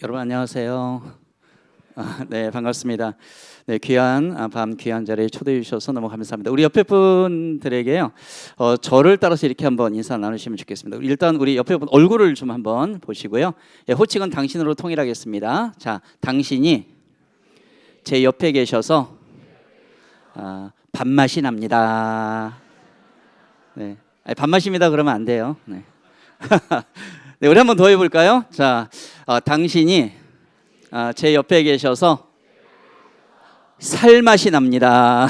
여러분 안녕하세요. 네, 반갑습니다. 네, 귀한 밤 귀한 자리에 초대해 주셔서 너무 감사합니다. 우리 옆에 분들에게요, 저를 따라서 이렇게 한번 인사 나누시면 좋겠습니다. 일단 우리 옆에 분 얼굴을 좀 한번 보시고요. 예, 호칭은 당신으로 통일하겠습니다. 자, 당신이 제 옆에 계셔서 밥맛이 납니다. 네, 아니, 밥맛입니다. 그러면 안 돼요. 네. 네, 우리 한번 더 해볼까요? 자, 당신이 제 옆에 계셔서 살맛이 납니다.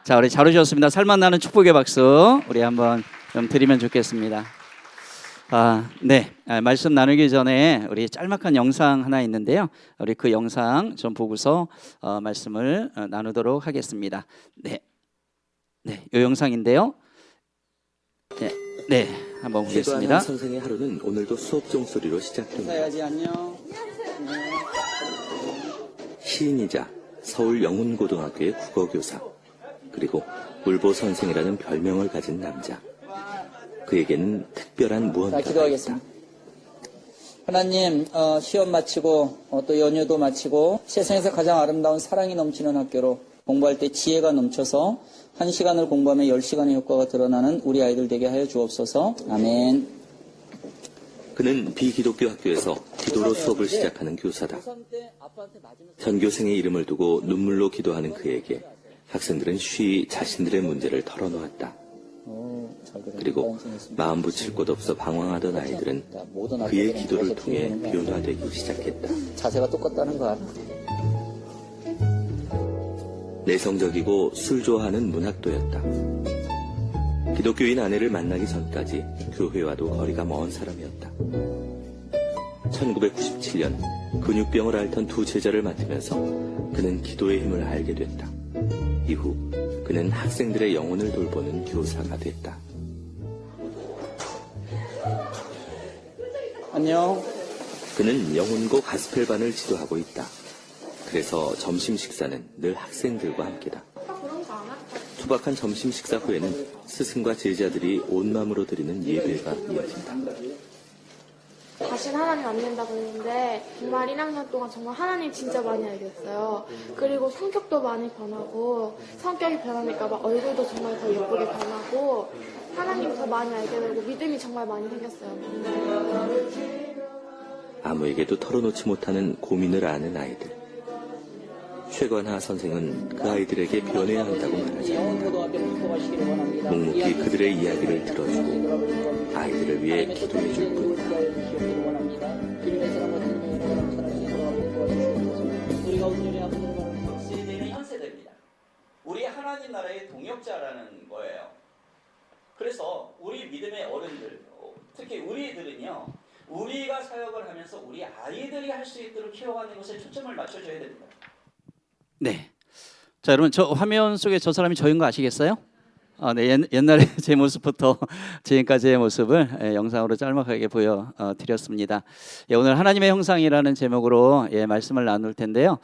자, 우리 잘 오셨습니다. 살맛 나는 축복의 박수 우리 한번 좀 드리면 좋겠습니다. 네, 말씀 나누기 전에 우리 짤막한 영상 하나 있는데요. 우리 그 영상 좀 보고서 말씀을 나누도록 하겠습니다. 네, 이 영상인데요. 네, 한번 보겠습니다. 선생의 하루는 오늘도 수업 종소리로 시작됩니다. 인사해야지. 안녕. 시인이자 서울 영훈고등학교의 국어교사, 그리고 울보 선생이라는 별명을 가진 남자. 그에게는 특별한 무언가가 있다. 기도하겠습니다. 하나님, 시험 마치고 또 연휴도 마치고 세상에서 가장 아름다운 사랑이 넘치는 학교로 공부할 때 지혜가 넘쳐서 1시간을 공부하면 10시간의 효과가 드러나는 우리 아이들 되게 하여 주옵소서. 아멘. 그는 비기독교 학교에서 기도로 수업을 시작하는 교사다. 전교생의 이름을 두고 눈물로 기도하는 그에게 학생들은 쉬이 자신들의 문제를 털어놓았다. 그리고 마음 붙일 곳 없어 방황하던 아이들은 그의 기도를 통해 변화되기 시작했다. 자세가 똑같다는 거 알아? 내성적이고 술 좋아하는 문학도였다. 기독교인 아내를 만나기 전까지 교회와도 거리가 먼 사람이었다. 1997년 근육병을 앓던 두 제자를 맡으면서 그는 기도의 힘을 알게 됐다. 이후 그는 학생들의 영혼을 돌보는 교사가 됐다. 안녕. 그는 영혼고 가스펠반을 지도하고 있다. 그래서 점심 식사는 늘 학생들과 함께다. 투박한 점심 식사 후에는 스승과 제자들이 온 마음으로 드리는 예배가 이어진다. 다시는 하나님 안 된다고 했는데 정말 1학년 동안 정말 하나님 진짜 많이 알게 됐어요. 그리고 성격도 많이 변하고 성격이 변하니까 막 얼굴도 정말 더 예쁘게 변하고 하나님 더 많이 알게 되고 믿음이 정말 많이 생겼어요. 아무에게도 털어놓지 못하는 고민을 아는 아이들. 최관하 선생은 그 아이들에게 변해야 한다고 말하지 않는다. 묵묵히 그들의 이야기를 들어주고 아이들을 위해 기도해 줄 뿐이다. 세대는 현 세대입니다. 우리 하나님 나라의 동역자라는 거예요. 그래서 우리 믿음의 어른들, 특히 우리들은요, 우리가 사역을 하면서 우리 아이들이 할 수 있도록 키워가는 것에 초점을 맞춰줘야 됩니다. 네. 자, 여러분, 저 화면 속에 저 사람이 저인 거 아시겠어요? 네, 옛날에 제 모습부터 지금까지의 모습을 영상으로 짤막하게 보여드렸습니다. 오늘 하나님의 형상이라는 제목으로 말씀을 나눌 텐데요.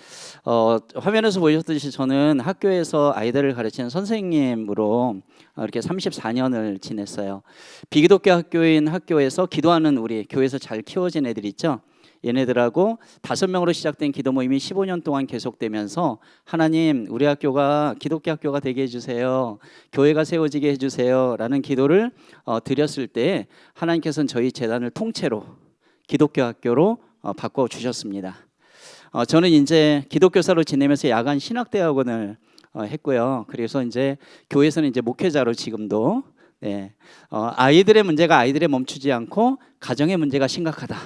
화면에서 보셨듯이 저는 학교에서 아이들을 가르치는 선생님으로 이렇게 34년을 지냈어요. 비기독교 학교인 학교에서 기도하는 우리 교회에서 잘 키워진 애들 있죠? 얘네들하고 5명으로 시작된 기도 모임이 15년 동안 계속되면서 하나님 우리 학교가 기독교 학교가 되게 해주세요, 교회가 세워지게 해주세요 라는 기도를 드렸을 때 하나님께서는 저희 재단을 통째로 기독교 학교로 바꿔주셨습니다. 저는 이제 기독교사로 지내면서 야간 신학대학원을 했고요. 그래서 이제 교회에서는 이제 목회자로 지금도 아이들의 문제가 아이들에 멈추지 않고 가정의 문제가 심각하다,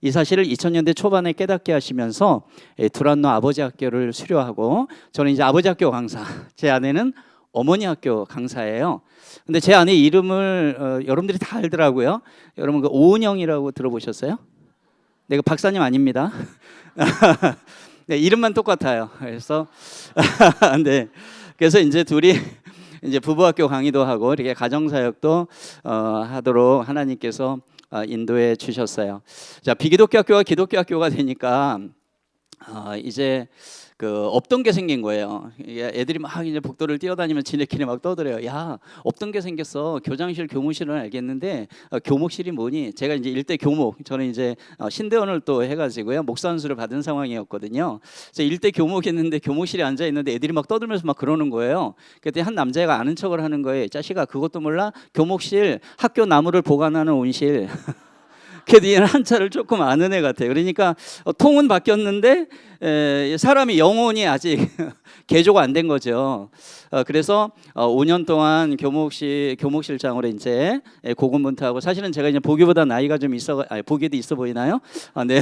이 사실을 2000년대 초반에 깨닫게 하시면서 두란노 아버지 학교를 수료하고, 저는 이제 아버지 학교 강사, 제 아내는 어머니 학교 강사예요. 근데 제 아내 이름을 여러분들이 다 알더라고요. 여러분 그 오은영이라고 들어보셨어요? 네, 그 박사님 아닙니다. 네, 이름만 똑같아요. 그래서 네, 그래서 이제 둘이 이제 부부학교 강의도 하고 이렇게 가정사역도 하도록 하나님께서 인도해 주셨어요. 자, 비기독교 학교가 기독교 학교가 되니까 이제 그 없던 게 생긴 거예요. 애들이 막 이제 복도를 뛰어다니면 지네끼리 막 떠들어요. 야, 없던 게 생겼어. 교장실, 교무실은 알겠는데 교목실이 뭐니? 제가 이제 일대 교목, 저는 이제 신대원을 또 해가지고요 목사 안수를 받은 상황이었거든요. 그래서 일대 교목했는데 교목실에 앉아 있는데 애들이 막 떠들면서 막 그러는 거예요. 그때 한 남자애가 아는 척을 하는 거예요. 자식아, 그것도 몰라? 교목실, 학교 나무를 보관하는 온실. 그래도 얘는 한자를 조금 아는 애 같아요. 그러니까 통은 바뀌었는데 사람이 영혼이 아직 개조가 안 된 거죠. 그래서 5년 동안 교목실장으로 이제 고군분투하고, 사실은 제가 이제 보기보다 나이가 좀 보기에도 있어 보이나요? 네.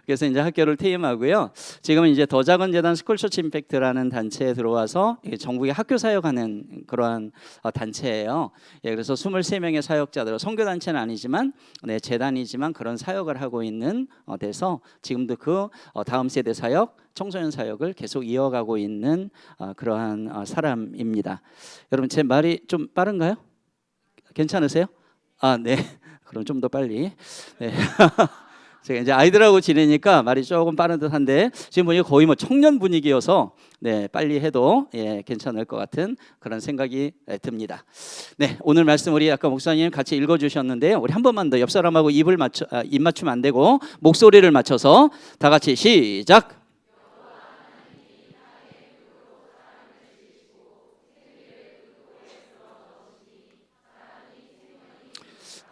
그래서 이제 학교를 퇴임하고요. 지금은 이제 더 작은 재단 스쿨처치 임팩트라는 단체에 들어와서 전국에 학교 사역하는 그러한 단체예요. 그래서 23명의 사역자들, 선교 단체는 아니지만 재단이지만 그런 사역을 하고 있는 데서 지금도 그 다음 세대 사역, 청소년 사역을 계속 이어가고 있는 그러한 사람입니다. 여러분, 제 말이 좀 빠른가요? 괜찮으세요? 네. 그럼 좀 더 빨리. 네. 제가 이제 아이들하고 지내니까 말이 조금 빠른 듯한데 지금 보니까 거의 뭐 청년 분위기여서 빨리 해도 괜찮을 것 같은 그런 생각이 듭니다. 네, 오늘 말씀 우리 아까 목사님 같이 읽어주셨는데요. 우리 한 번만 더 옆 사람하고 입 맞추면 안 되고 목소리를 맞춰서 다 같이 시작.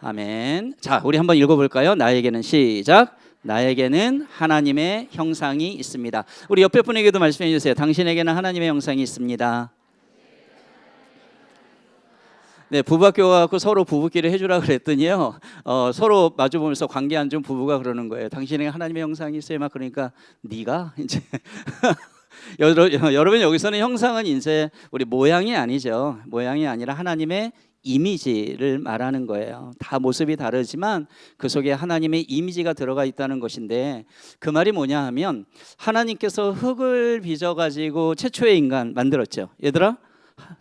아멘. 자, 우리 한번 읽어볼까요? 나에게는 시작. 나에게는 하나님의 형상이 있습니다. 우리 옆에 분에게도 말씀해 주세요. 당신에게는 하나님의 형상이 있습니다. 네, 부부학교 가고 서로 부부끼리 해주라 그랬더니요, 서로 마주보면서 관계 안 좋은 부부가 그러는 거예요. 당신에게 하나님의 형상이 있어요. 막 그러니까 네가 이제 여러분, 여기서는 형상은 이제 우리 모양이 아니죠. 모양이 아니라 하나님의 이미지를 말하는 거예요. 다 모습이 다르지만 그 속에 하나님의 이미지가 들어가 있다는 것인데, 그 말이 뭐냐 하면 하나님께서 흙을 빚어가지고 최초의 인간 만들었죠. 얘들아,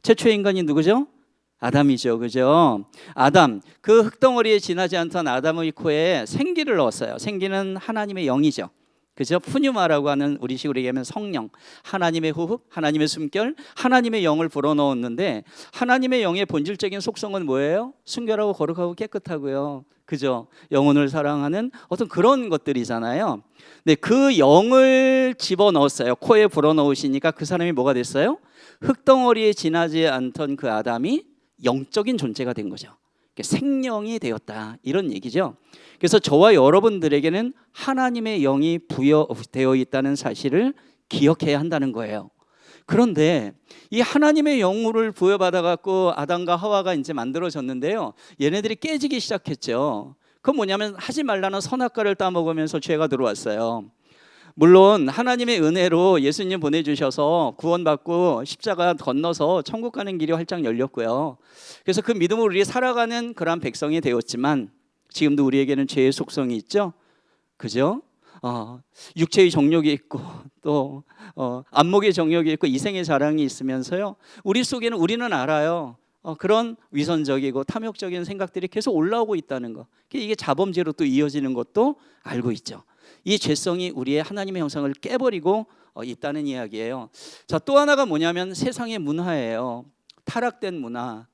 최초의 인간이 누구죠? 아담이죠. 그죠? 아담, 그 흙덩어리에 지나지 않던 아담의 코에 생기를 넣었어요. 생기는 하나님의 영이죠. 그죠? 푸뉴마라고 하는 우리식으로 얘기하면 성령, 하나님의 호흡, 하나님의 숨결, 하나님의 영을 불어넣었는데, 하나님의 영의 본질적인 속성은 뭐예요? 순결하고 거룩하고 깨끗하고요. 그죠? 영혼을 사랑하는 어떤 그런 것들이잖아요. 네, 그 영을 집어넣었어요. 코에 불어넣으시니까 그 사람이 뭐가 됐어요? 흙덩어리에 지나지 않던 그 아담이 영적인 존재가 된 거죠. 생명이 되었다, 이런 얘기죠. 그래서 저와 여러분들에게는 하나님의 영이 부여되어 있다는 사실을 기억해야 한다는 거예요. 그런데 이 하나님의 영을 부여받아 갖고 아담과 하와가 이제 만들어졌는데요, 얘네들이 깨지기 시작했죠. 그건 뭐냐면 하지 말라는 선악과를 따먹으면서 죄가 들어왔어요. 물론 하나님의 은혜로 예수님 보내주셔서 구원받고 십자가 건너서 천국 가는 길이 활짝 열렸고요. 그래서 그 믿음으로 우리 살아가는 그러한 백성이 되었지만, 지금도 우리에게는 죄의 속성이 있죠. 그죠? 육체의 정욕이 있고 또 안목의 정욕이 있고 이생의 자랑이 있으면서요, 우리 속에는, 우리는 알아요, 그런 위선적이고 탐욕적인 생각들이 계속 올라오고 있다는 거. 이게 자범죄로 또 이어지는 것도 알고 있죠. 이 죄성이 우리의 하나님의 형상을 깨버리고 있다는 이야기예요. 자, 또 하나가 뭐냐면 세상의 문화예요. 타락된 문화,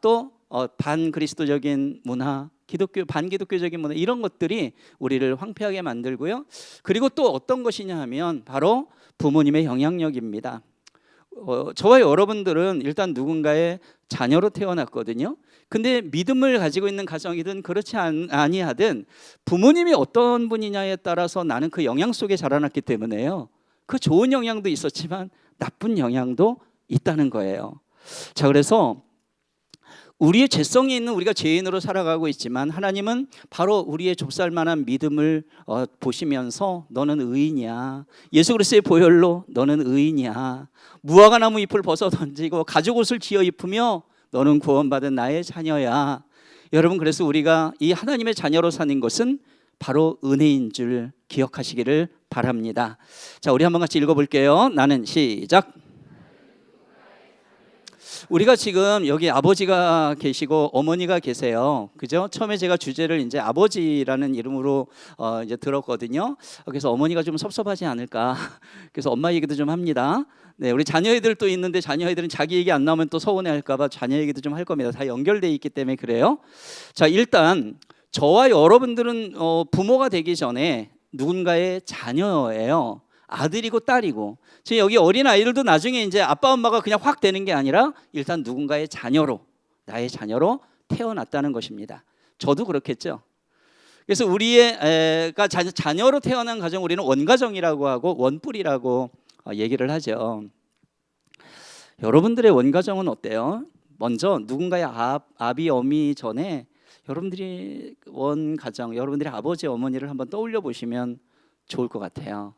또 반그리스도적인 문화, 반기독교적인 문화, 이런 것들이 우리를 황폐하게 만들고요. 그리고 또 어떤 것이냐 하면 바로 부모님의 영향력입니다. 저와 여러분들은 일단 누군가의 자녀로 태어났거든요. 근데 믿음을 가지고 있는 가정이든 그렇지 아니하든 부모님이 어떤 분이냐에 따라서 나는 그 영향 속에 자라났기 때문에요, 그 좋은 영향도 있었지만 나쁜 영향도 있다는 거예요. 자, 그래서 우리의 죄성이 있는 우리가 죄인으로 살아가고 있지만 하나님은 바로 우리의 좁쌀만한 믿음을 보시면서 너는 의인이야, 예수 그리스도의 보혈로 너는 의인이야, 무화과나무 잎을 벗어 던지고 가죽옷을 지어 입으며 너는 구원받은 나의 자녀야. 여러분, 그래서 우리가 이 하나님의 자녀로 사는 것은 바로 은혜인 줄 기억하시기를 바랍니다. 자, 우리 한번 같이 읽어볼게요. 나는 시작. 우리가 지금 여기 아버지가 계시고 어머니가 계세요. 그죠? 처음에 제가 주제를 이제 아버지라는 이름으로 이제 들었거든요. 그래서 어머니가 좀 섭섭하지 않을까. 그래서 엄마 얘기도 좀 합니다. 네, 우리 자녀애들도 있는데 자녀애들은 자기 얘기 안 나오면 또 서운해할까봐 자녀 얘기도 좀 할 겁니다. 다 연결돼 있기 때문에 그래요. 자, 일단 저와 여러분들은 부모가 되기 전에 누군가의 자녀예요. 아들이고 딸이고. 지금 여기 어린 아이들도 나중에 이제 아빠 엄마가 그냥 확 되는 게 아니라 일단 누군가의 자녀로, 나의 자녀로 태어났다는 것입니다. 저도 그렇겠죠. 그래서 우리가 자녀로 태어난 가정 우리는 원가정이라고 하고 원뿔이라고 얘기를 하죠. 여러분들의 원가정은 어때요? 먼저 누군가의 아비 어미 전에 여러분들이 원가정, 여러분들의 아버지 어머니를 한번 떠올려 보시면 좋을 것 같아요.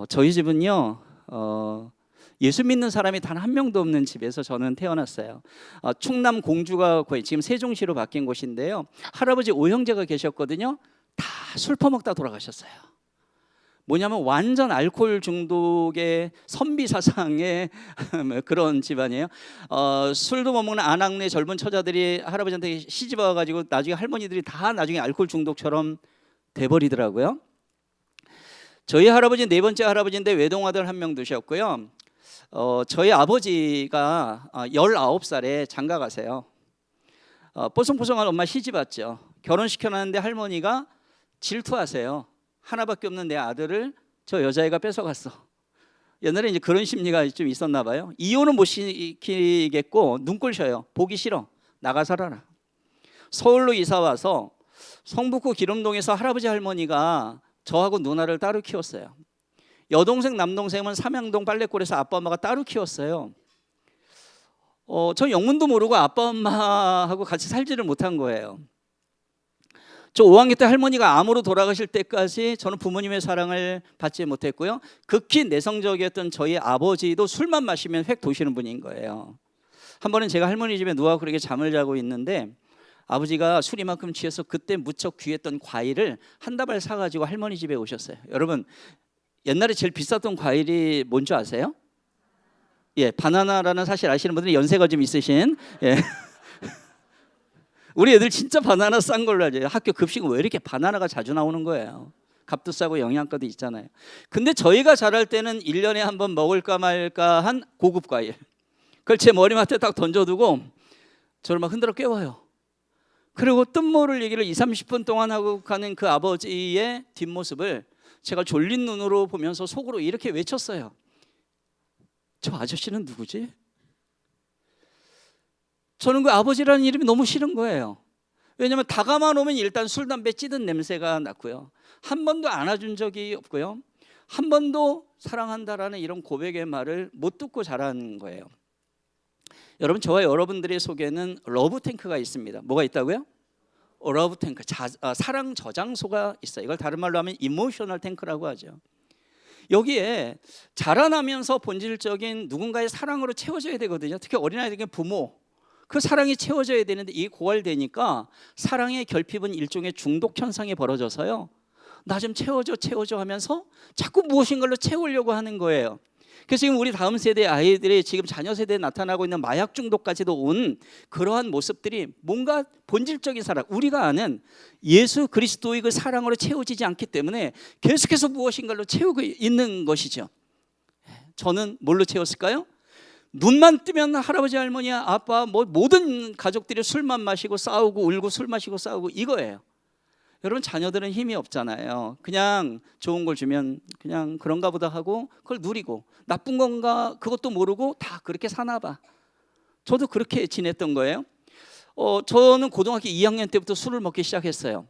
저희 집은요, 예수 믿는 사람이 단 한 명도 없는 집에서 저는 태어났어요. 충남 공주가 거의 지금 세종시로 바뀐 곳인데요. 할아버지 5형제가 계셨거든요. 다 술 퍼먹다 돌아가셨어요. 뭐냐면 완전 알코올 중독의 선비사상의 그런 집안이에요. 술도 못 먹는 아낙네 젊은 처자들이 할아버지한테 시집 와가지고 나중에 할머니들이 다 나중에 알코올 중독처럼 돼버리더라고요. 저희 할아버지는 네 번째 할아버지인데 외동아들 한 명 두셨고요. 저희 아버지가 19살에 장가 가세요. 뽀송뽀송한 엄마 시집 왔죠. 결혼시켜놨는데 할머니가 질투하세요. 하나밖에 없는 내 아들을 저 여자애가 뺏어갔어. 옛날에 이제 그런 심리가 좀 있었나 봐요. 이혼은 못 시키겠고 눈꼴 셔요. 보기 싫어. 나가 살아라. 서울로 이사 와서 성북구 기름동에서 할아버지 할머니가 저하고 누나를 따로 키웠어요. 여동생 남동생은 삼양동 빨래골에서 아빠 엄마가 따로 키웠어요. 저 영문도 모르고 아빠 엄마하고 같이 살지를 못한 거예요. 저 5학년 때 할머니가 암으로 돌아가실 때까지 저는 부모님의 사랑을 받지 못했고요. 극히 내성적이었던 저희 아버지도 술만 마시면 획 도시는 분인 거예요. 한 번은 제가 할머니 집에 누워 그렇게 잠을 자고 있는데 아버지가 술 이만큼 취해서 그때 무척 귀했던 과일을 한 다발 사가지고 할머니 집에 오셨어요. 여러분 옛날에 제일 비쌌던 과일이 뭔지 아세요? 예, 바나나라는 사실 아시는 분들은 연세가 좀 있으신. 예. 우리 애들 진짜 바나나 싼 걸로 알죠. 학교 급식은 왜 이렇게 바나나가 자주 나오는 거예요? 값도 싸고 영양가도 있잖아요. 근데 저희가 자랄 때는 1년에 한 번 먹을까 말까 한 고급 과일. 그걸 제 머리맡에 딱 던져두고 저를 막 흔들어 깨워요. 그리고 뜻모를 얘기를 20-30분 동안 하고 가는 그 아버지의 뒷모습을 제가 졸린 눈으로 보면서 속으로 이렇게 외쳤어요. 저 아저씨는 누구지? 저는 그 아버지라는 이름이 너무 싫은 거예요. 왜냐하면 다가만 오면 일단 술, 담배 찌든 냄새가 났고요. 한 번도 안아준 적이 없고요. 한 번도 사랑한다라는 이런 고백의 말을 못 듣고 자란 거예요. 여러분 저와 여러분들의 속에는 러브 탱크가 있습니다. 뭐가 있다고요? 러브 탱크, 사랑 저장소가 있어요. 이걸 다른 말로 하면 이모셔널 탱크라고 하죠. 여기에 자라나면서 본질적인 누군가의 사랑으로 채워져야 되거든요. 특히 어린아이들에게 부모, 그 사랑이 채워져야 되는데 이게 고갈되니까 사랑의 결핍은 일종의 중독 현상이 벌어져서요. 나 좀 채워줘 하면서 자꾸 무엇인가로 채우려고 하는 거예요. 그래서 지금 우리 다음 세대 아이들이 지금 자녀 세대에 나타나고 있는 마약 중독까지도 온 그러한 모습들이 뭔가 본질적인 사랑, 우리가 아는 예수 그리스도의 그 사랑으로 채워지지 않기 때문에 계속해서 무엇인가로 채우고 있는 것이죠. 저는 뭘로 채웠을까요? 눈만 뜨면 할아버지 할머니 아빠 모든 가족들이 술만 마시고 싸우고 울고 술 마시고 싸우고 이거예요. 여러분 자녀들은 힘이 없잖아요. 그냥 좋은 걸 주면 그냥 그런가 보다 하고 그걸 누리고 나쁜 건가 그것도 모르고 다 그렇게 사나 봐. 저도 그렇게 지냈던 거예요. 저는 고등학교 2학년 때부터 술을 먹기 시작했어요.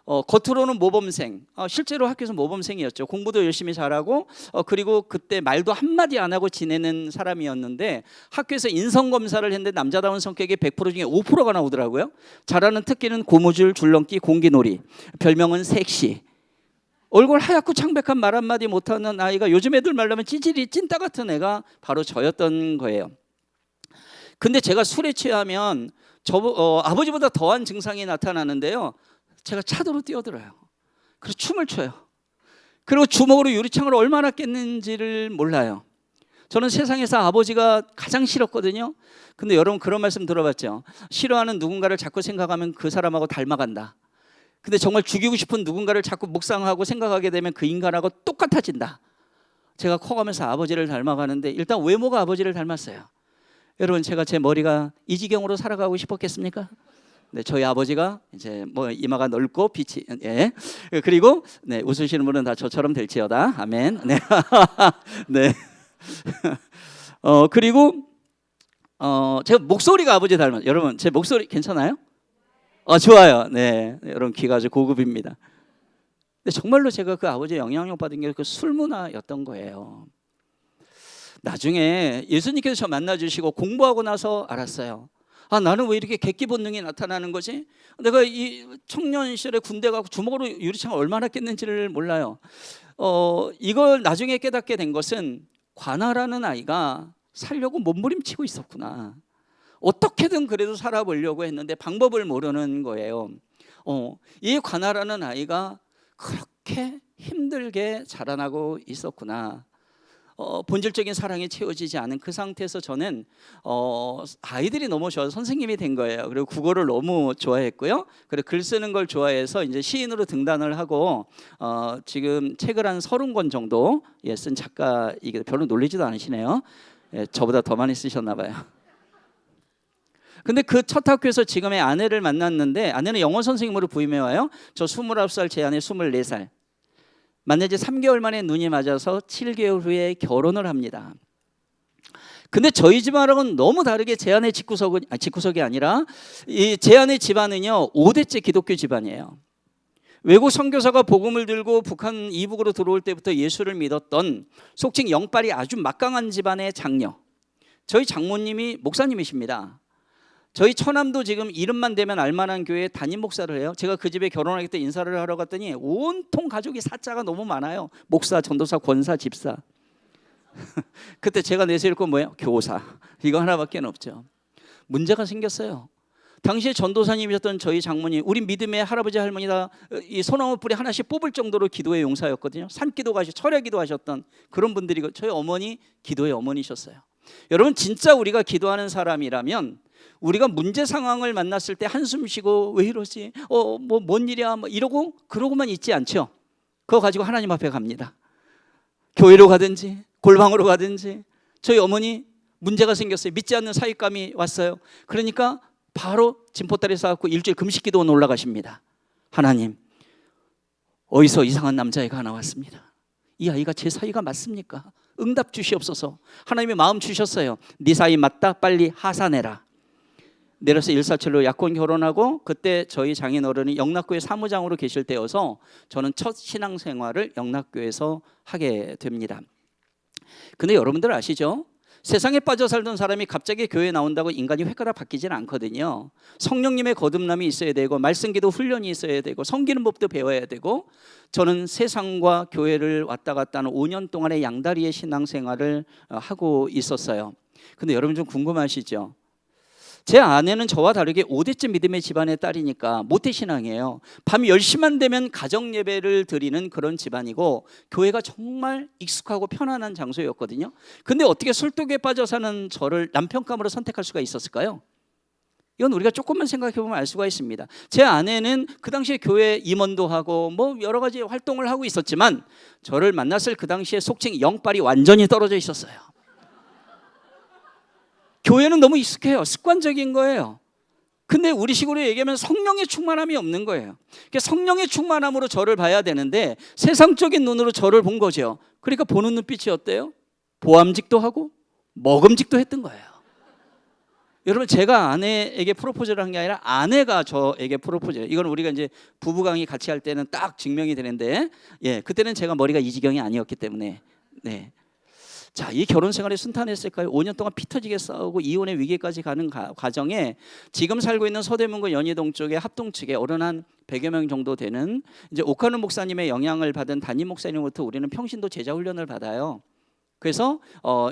겉으로는 모범생, 실제로 학교에서 모범생이었죠. 공부도 열심히 잘하고 그리고 그때 말도 한마디 안 하고 지내는 사람이었는데 학교에서 인성검사를 했는데 남자다운 성격이 100% 중에 5%가 나오더라고요. 잘하는 특기는 고무줄, 줄넘기, 공기놀이, 별명은 섹시. 얼굴 하얗고 창백한 말 한마디 못하는 아이가 요즘 애들 말로 하면 찌질이 찐따 같은 애가 바로 저였던 거예요. 근데 제가 술에 취하면 아버지보다 더한 증상이 나타나는데요. 제가 차도로 뛰어들어요. 그래서 춤을 춰요. 그리고 주먹으로 유리창을 얼마나 깼는지를 몰라요. 저는 세상에서 아버지가 가장 싫었거든요. 근데 여러분 그런 말씀 들어봤죠? 싫어하는 누군가를 자꾸 생각하면 그 사람하고 닮아간다. 근데 정말 죽이고 싶은 누군가를 자꾸 묵상하고 생각하게 되면 그 인간하고 똑같아진다. 제가 커가면서 아버지를 닮아가는데 일단 외모가 아버지를 닮았어요. 여러분 제가 제 머리가 이 지경으로 살아가고 싶었겠습니까? 네, 저희 아버지가 이제 뭐 이마가 넓고 빛이 예. 그리고 네, 웃으시는 분은 다 저처럼 될지어다. 아멘. 네. 네. 그리고 제가 목소리가 아버지 닮았어요. 여러분 제 목소리 괜찮아요? 좋아요. 네. 여러분 귀가 아주 고급입니다. 근데 정말로 제가 그 아버지의 영향력 받은 게 그 술 문화였던 거예요. 나중에 예수님께서 저 만나주시고 공부하고 나서 알았어요. 나는 왜 이렇게 객기 본능이 나타나는 거지? 내가 이 청년 시절에 군대 가고 주먹으로 유리창을 얼마나 깼는지를 몰라요. 이걸 나중에 깨닫게 된 것은 관아라는 아이가 살려고 몸부림치고 있었구나. 어떻게든 그래도 살아보려고 했는데 방법을 모르는 거예요. 이 관아라는 아이가 그렇게 힘들게 자라나고 있었구나. 본질적인 사랑이 채워지지 않은 그 상태에서 저는 아이들이 너무 좋아서 선생님이 된 거예요. 그리고 국어를 너무 좋아했고요. 그리고 글 쓰는 걸 좋아해서 이제 시인으로 등단을 하고 지금 책을 한 30권 정도 쓴 작가이게 별로 놀리지도 않으시네요. 저보다 더 많이 쓰셨나 봐요. 근데 그 첫 학교에서 지금의 아내를 만났는데 아내는 영어 선생님으로 부임해 와요. 저 29살, 제 아내 24살. 만난 지 3개월 만에 눈이 맞아서 7개월 후에 결혼을 합니다. 근데 저희 집안하고는 너무 다르게 제 아내 집구석이 아니라 제 아내 집안은요 5대째 기독교 집안이에요. 외국 선교사가 복음을 들고 북한 이북으로 들어올 때부터 예수를 믿었던 속칭 영빨이 아주 막강한 집안의 장녀. 저희 장모님이 목사님이십니다. 저희 처남도 지금 이름만 대면 알만한 교회 담임 목사를 해요. 제가 그 집에 결혼하기 때 인사를 하러 갔더니 온통 가족이 사자가 너무 많아요. 목사, 전도사, 권사, 집사. 그때 제가 내세울 건 뭐예요? 교사. 이거 하나밖에 없죠. 문제가 생겼어요. 당시에 전도사님이셨던 저희 장모님, 우리 믿음의 할아버지 할머니가 이 소나무 뿌리 하나씩 뽑을 정도로 기도의 용사였거든요. 산기도 가시고 철야기도 하셨던 그런 분들이 저희 어머니 기도의 어머니셨어요. 여러분 진짜 우리가 기도하는 사람이라면 우리가 문제 상황을 만났을 때 한숨 쉬고 왜 이러지? 뭔 일이야? 이러고 그러고만 있지 않죠. 그거 가지고 하나님 앞에 갑니다. 교회로 가든지 골방으로 가든지. 저희 어머니 문제가 생겼어요. 믿지 않는 사익감이 왔어요. 그러니까 바로 진포다리 쌓고 일주일 금식기도원 올라가십니다. 하나님, 어디서 이상한 남자애가 하나 왔습니다. 이 아이가 제 사이가 맞습니까? 응답 주시옵소서. 하나님이 마음 주셨어요. 네 사이 맞다, 빨리 하산해라. 내려서 일사천리로 약혼 결혼하고 그때 저희 장인어른이 영락교회 사무장으로 계실 때여서 저는 첫 신앙생활을 영락교회에서 하게 됩니다. 근데 여러분들 아시죠? 세상에 빠져 살던 사람이 갑자기 교회에 나온다고 인간이 획가닥 바뀌지는 않거든요. 성령님의 거듭남이 있어야 되고 말씀기도 훈련이 있어야 되고 섬기는 법도 배워야 되고 저는 세상과 교회를 왔다 갔다 하는 5년 동안의 양다리의 신앙생활을 하고 있었어요. 근데 여러분 좀 궁금하시죠? 제 아내는 저와 다르게 5대째 믿음의 집안의 딸이니까 모태신앙이에요. 밤 10시만 되면 가정예배를 드리는 그런 집안이고 교회가 정말 익숙하고 편안한 장소였거든요. 근데 어떻게 술독에 빠져 사는 저를 남편감으로 선택할 수가 있었을까요? 이건 우리가 조금만 생각해 보면 알 수가 있습니다. 제 아내는 그 당시에 교회 임원도 하고 뭐 여러 가지 활동을 하고 있었지만 저를 만났을 그 당시에 속칭 영빨이 완전히 떨어져 있었어요. 교회는 너무 익숙해요. 습관적인 거예요. 근데 우리식으로 얘기하면 성령의 충만함이 없는 거예요. 그러니까 성령의 충만함으로 저를 봐야 되는데 세상적인 눈으로 저를 본 거죠. 그러니까 보는 눈빛이 어때요? 보암직도 하고 먹음직도 했던 거예요. 여러분 제가 아내에게 프로포즈를 한 게 아니라 아내가 저에게 프로포즈해요. 이건 우리가 이제 부부 강의 같이 할 때는 딱 증명이 되는데 그때는 제가 머리가 이 지경이 아니었기 때문에 자, 이 결혼 생활이 순탄했을까요? 5년 동안 피 터지게 싸우고 이혼의 위기까지 가는 과정에 지금 살고 있는 서대문구 연희동 쪽에 합동 측에 어른 한 100여 명 정도 되는 이제 옥하는 목사님의 영향을 받은 담임 목사님부터 우리는 평신도 제자 훈련을 받아요. 그래서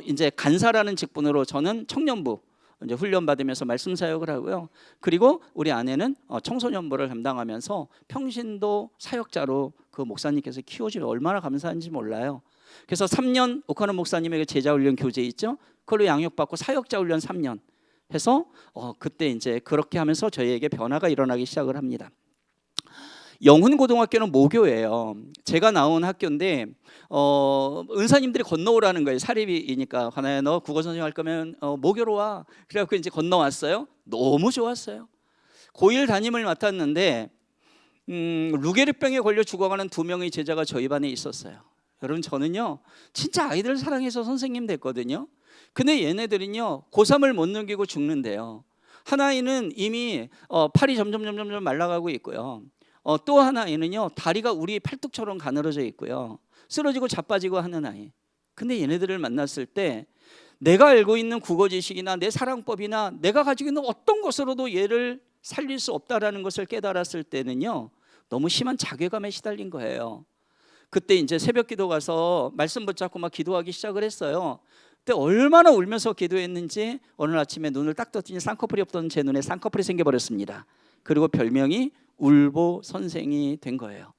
이제 간사라는 직분으로 저는 청년부 이제 훈련 받으면서 말씀 사역을 하고요. 그리고 우리 아내는 청소년부를 담당하면서 평신도 사역자로 그 목사님께서 키워주면 얼마나 감사한지 몰라요. 그래서 3년 오카노 목사님에게 제자 훈련 교재 있죠. 그걸로 양육받고 사역자 훈련 3년 해서 그때 이제 그렇게 하면서 저희에게 변화가 일어나기 시작을 합니다. 영훈고등학교는 모교예요. 제가 나온 학교인데 은사님들이 건너오라는 거예요. 사립이니까. 하나야 너 국어 선생님 할 거면 모교로 와. 그래갖고 이제 건너왔어요. 너무 좋았어요. 고1 담임을 맡았는데 루게르병에 걸려 죽어가는 2명의 제자가 저희 반에 있었어요. 여러분 저는요 진짜 아이들 사랑해서 선생님 됐거든요. 근데 얘네들은요 고3을 못 넘기고 죽는데요. 하나이는 이미 팔이 점점 말라가고 있고요. 또 하나이는요 다리가 우리 팔뚝처럼 가늘어져 있고요. 쓰러지고 자빠지고 하는 아이. 근데 얘네들을 만났을 때 내가 알고 있는 국어 지식이나 내 사랑법이나 내가 가지고 있는 어떤 것으로도 얘를 살릴 수 없다라는 것을 깨달았을 때는요 너무 심한 자괴감에 시달린 거예요. 그때 이제 새벽 기도 가서 말씀 붙잡고 막 기도하기 시작을 했어요. 그때 얼마나 울면서 기도했는지 어느 아침에 눈을 딱 떴더니 쌍꺼풀이 없던 제 눈에 쌍꺼풀이 생겨버렸습니다. 그리고 별명이 울보 선생이 된 거예요.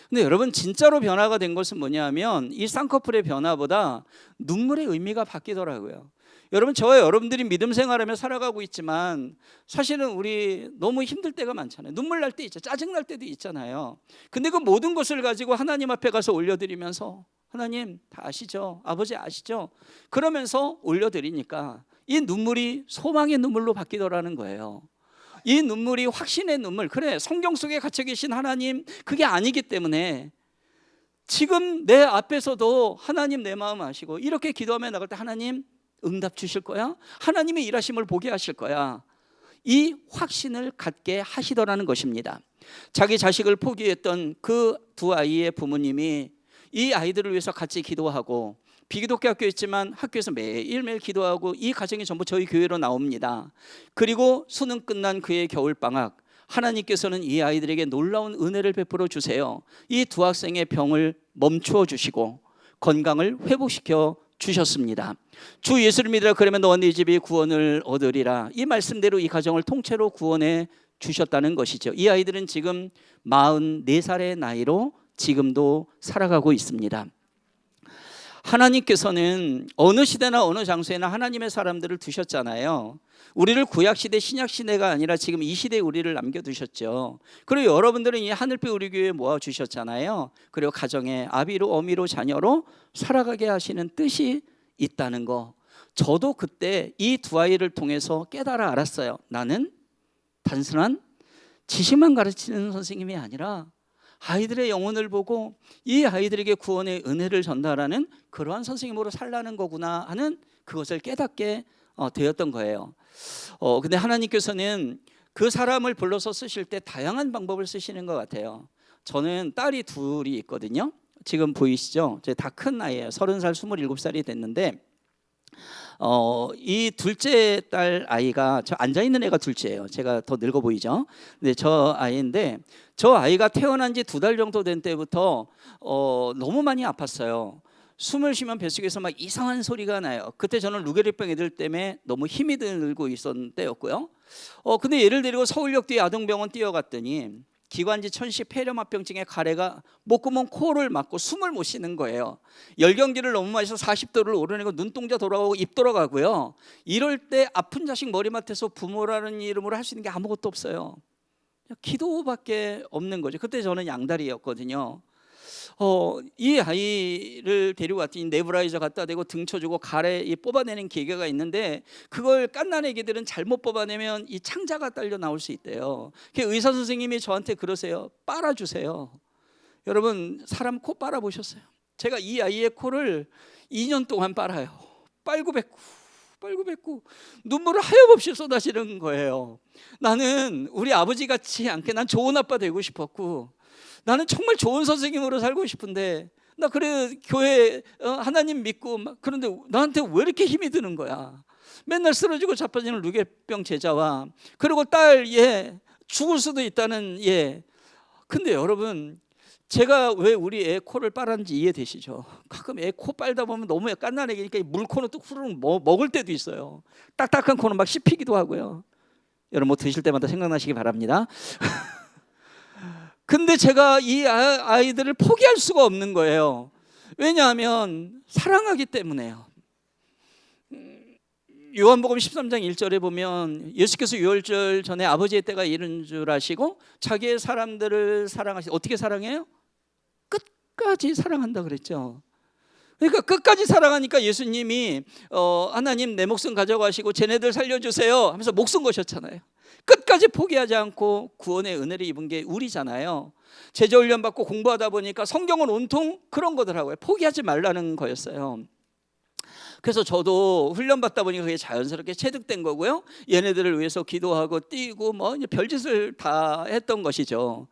근데 여러분 진짜로 변화가 된 것은 뭐냐면 이 쌍꺼풀의 변화보다 눈물의 의미가 바뀌더라고요. 여러분 저와 여러분들이 믿음 생활하며 살아가고 있지만 사실은 우리 너무 힘들 때가 많잖아요. 눈물 날 때 있죠. 짜증 날 때도 있잖아요. 근데 그 모든 것을 가지고 하나님 앞에 가서 올려드리면서 하나님 다 아시죠? 아버지 아시죠? 그러면서 올려드리니까 이 눈물이 소망의 눈물로 바뀌더라는 거예요. 이 눈물이 확신의 눈물. 그래 성경 속에 갇혀 계신 하나님 그게 아니기 때문에 지금 내 앞에서도 하나님 내 마음 아시고 이렇게 기도하며 나갈 때 하나님 응답 주실 거야. 하나님의 일하심을 보게 하실 거야. 이 확신을 갖게 하시더라는 것입니다. 자기 자식을 포기했던 그 2아이의 부모님이 이 아이들을 위해서 같이 기도하고 비기독교 학교였지만 학교에서 매일매일 기도하고 이 가정이 전부 저희 교회로 나옵니다. 그리고 수능 끝난 그의 겨울방학 하나님께서는 이 아이들에게 놀라운 은혜를 베풀어 주세요. 이 2 학생의 병을 멈추어 주시고 건강을 회복시켜 주셨습니다. 주 예수를 믿으라 그러면 너와 네 집이 구원을 얻으리라. 이 말씀대로 이 가정을 통째로 구원해 주셨다는 것이죠. 이 아이들은 지금 44살의 나이로 지금도 살아가고 있습니다. 하나님께서는 어느 시대나 어느 장소에나 하나님의 사람들을 두셨잖아요. 우리를 구약시대 신약시대가 아니라 지금 이 시대에 우리를 남겨두셨죠. 그리고 여러분들은 이 하늘빛 우리 교회에 모아주셨잖아요. 그리고 가정에 아비로 어미로 자녀로 살아가게 하시는 뜻이 있다는 거. 저도 그때 이 2아이를 통해서 깨달아 알았어요. 나는 단순한 지식만 가르치는 선생님이 아니라 아이들의 영혼을 보고 이 아이들에게 구원의 은혜를 전달하는 그러한 선생님으로 살라는 거구나 하는 그것을 깨닫게 되었던 거예요. 근데 하나님께서는 그 사람을 불러서 쓰실 때 다양한 방법을 쓰시는 것 같아요. 저는 딸이 2이 있거든요. 지금 보이시죠? 다 큰 나이에요. 30살, 27살이 됐는데 이 둘째 딸 아이가 저 앉아있는 애가 둘째예요. 제가 더 늙어 보이죠? 근데 저 아이인데 저 아이가 태어난 지 2달 정도 된 때부터 너무 많이 아팠어요. 숨을 쉬면 뱃속에서 막 이상한 소리가 나요. 그때 저는 루게르병 애들 때문에 너무 힘이 들고 있었던 때였고요. 근데 얘를 데리고 서울역 뒤에 아동병원 뛰어갔더니 기관지 천시 폐렴합병증에 가래가 목구멍 코를 막고 숨을 못 쉬는 거예요. 열경기를 너무 마셔서 40도를 오르내고 눈동자 돌아가고 입 돌아가고요. 이럴 때 아픈 자식 머리맡에서 부모라는 이름으로 할 수 있는 게 아무것도 없어요. 기도밖에 없는 거죠. 그때 저는 양다리였거든요. 이 아이를 데리고 갔더니 네브라이저 갖다 대고 등 쳐주고 가래 뽑아내는 기계가 있는데 그걸 갓난 애기들은 잘못 뽑아내면 이 창자가 딸려 나올 수 있대요. 의사 선생님이 저한테 그러세요. 빨아주세요. 여러분 사람 코 빨아보셨어요? 제가 이 아이의 코를 2년 동안 빨아요. 빨고 뱉고 눈물을 하염없이 쏟아지는 거예요. 나는 우리 아버지 같지 않게 난 좋은 아빠 되고 싶었고 나는 정말 좋은 선생님으로 살고 싶은데 나 그래 교회 하나님 믿고 그런데 나한테 왜 이렇게 힘이 드는 거야. 맨날 쓰러지고 자빠지는 루게병 제자와 그리고 딸 죽을 수도 있다는 근데 여러분 제가 왜 우리 애 코를 빨았는지 이해되시죠? 가끔 애 코 빨다 보면 너무 깐난 애기니까 물코는 또 후루룩 먹을 때도 있어요. 딱딱한 코는 막 씹히기도 하고요. 여러분 뭐 드실 때마다 생각나시기 바랍니다. 근데 제가 이 아이들을 포기할 수가 없는 거예요. 왜냐하면 사랑하기 때문에요. 요한복음 13장 1절에 보면 예수께서 유월절 전에 아버지의 때가 이른 줄 아시고 자기의 사람들을 사랑하시. 어떻게 사랑해요? 끝까지 사랑한다 그랬죠. 그러니까 끝까지 사랑하니까 예수님이 하나님 내 목숨 가져가시고 쟤네들 살려주세요 하면서 목숨 거셨잖아요. 끝까지 포기하지 않고 구원의 은혜를 입은 게 우리잖아요. 제자 훈련 받고 공부하다 보니까 성경은 온통 그런 거더라고요. 포기하지 말라는 거였어요. 그래서 저도 훈련 받다 보니까 그게 자연스럽게 체득된 거고요. 얘네들을 위해서 기도하고 뛰고 뭐 이제 별짓을 다 했던 것이죠.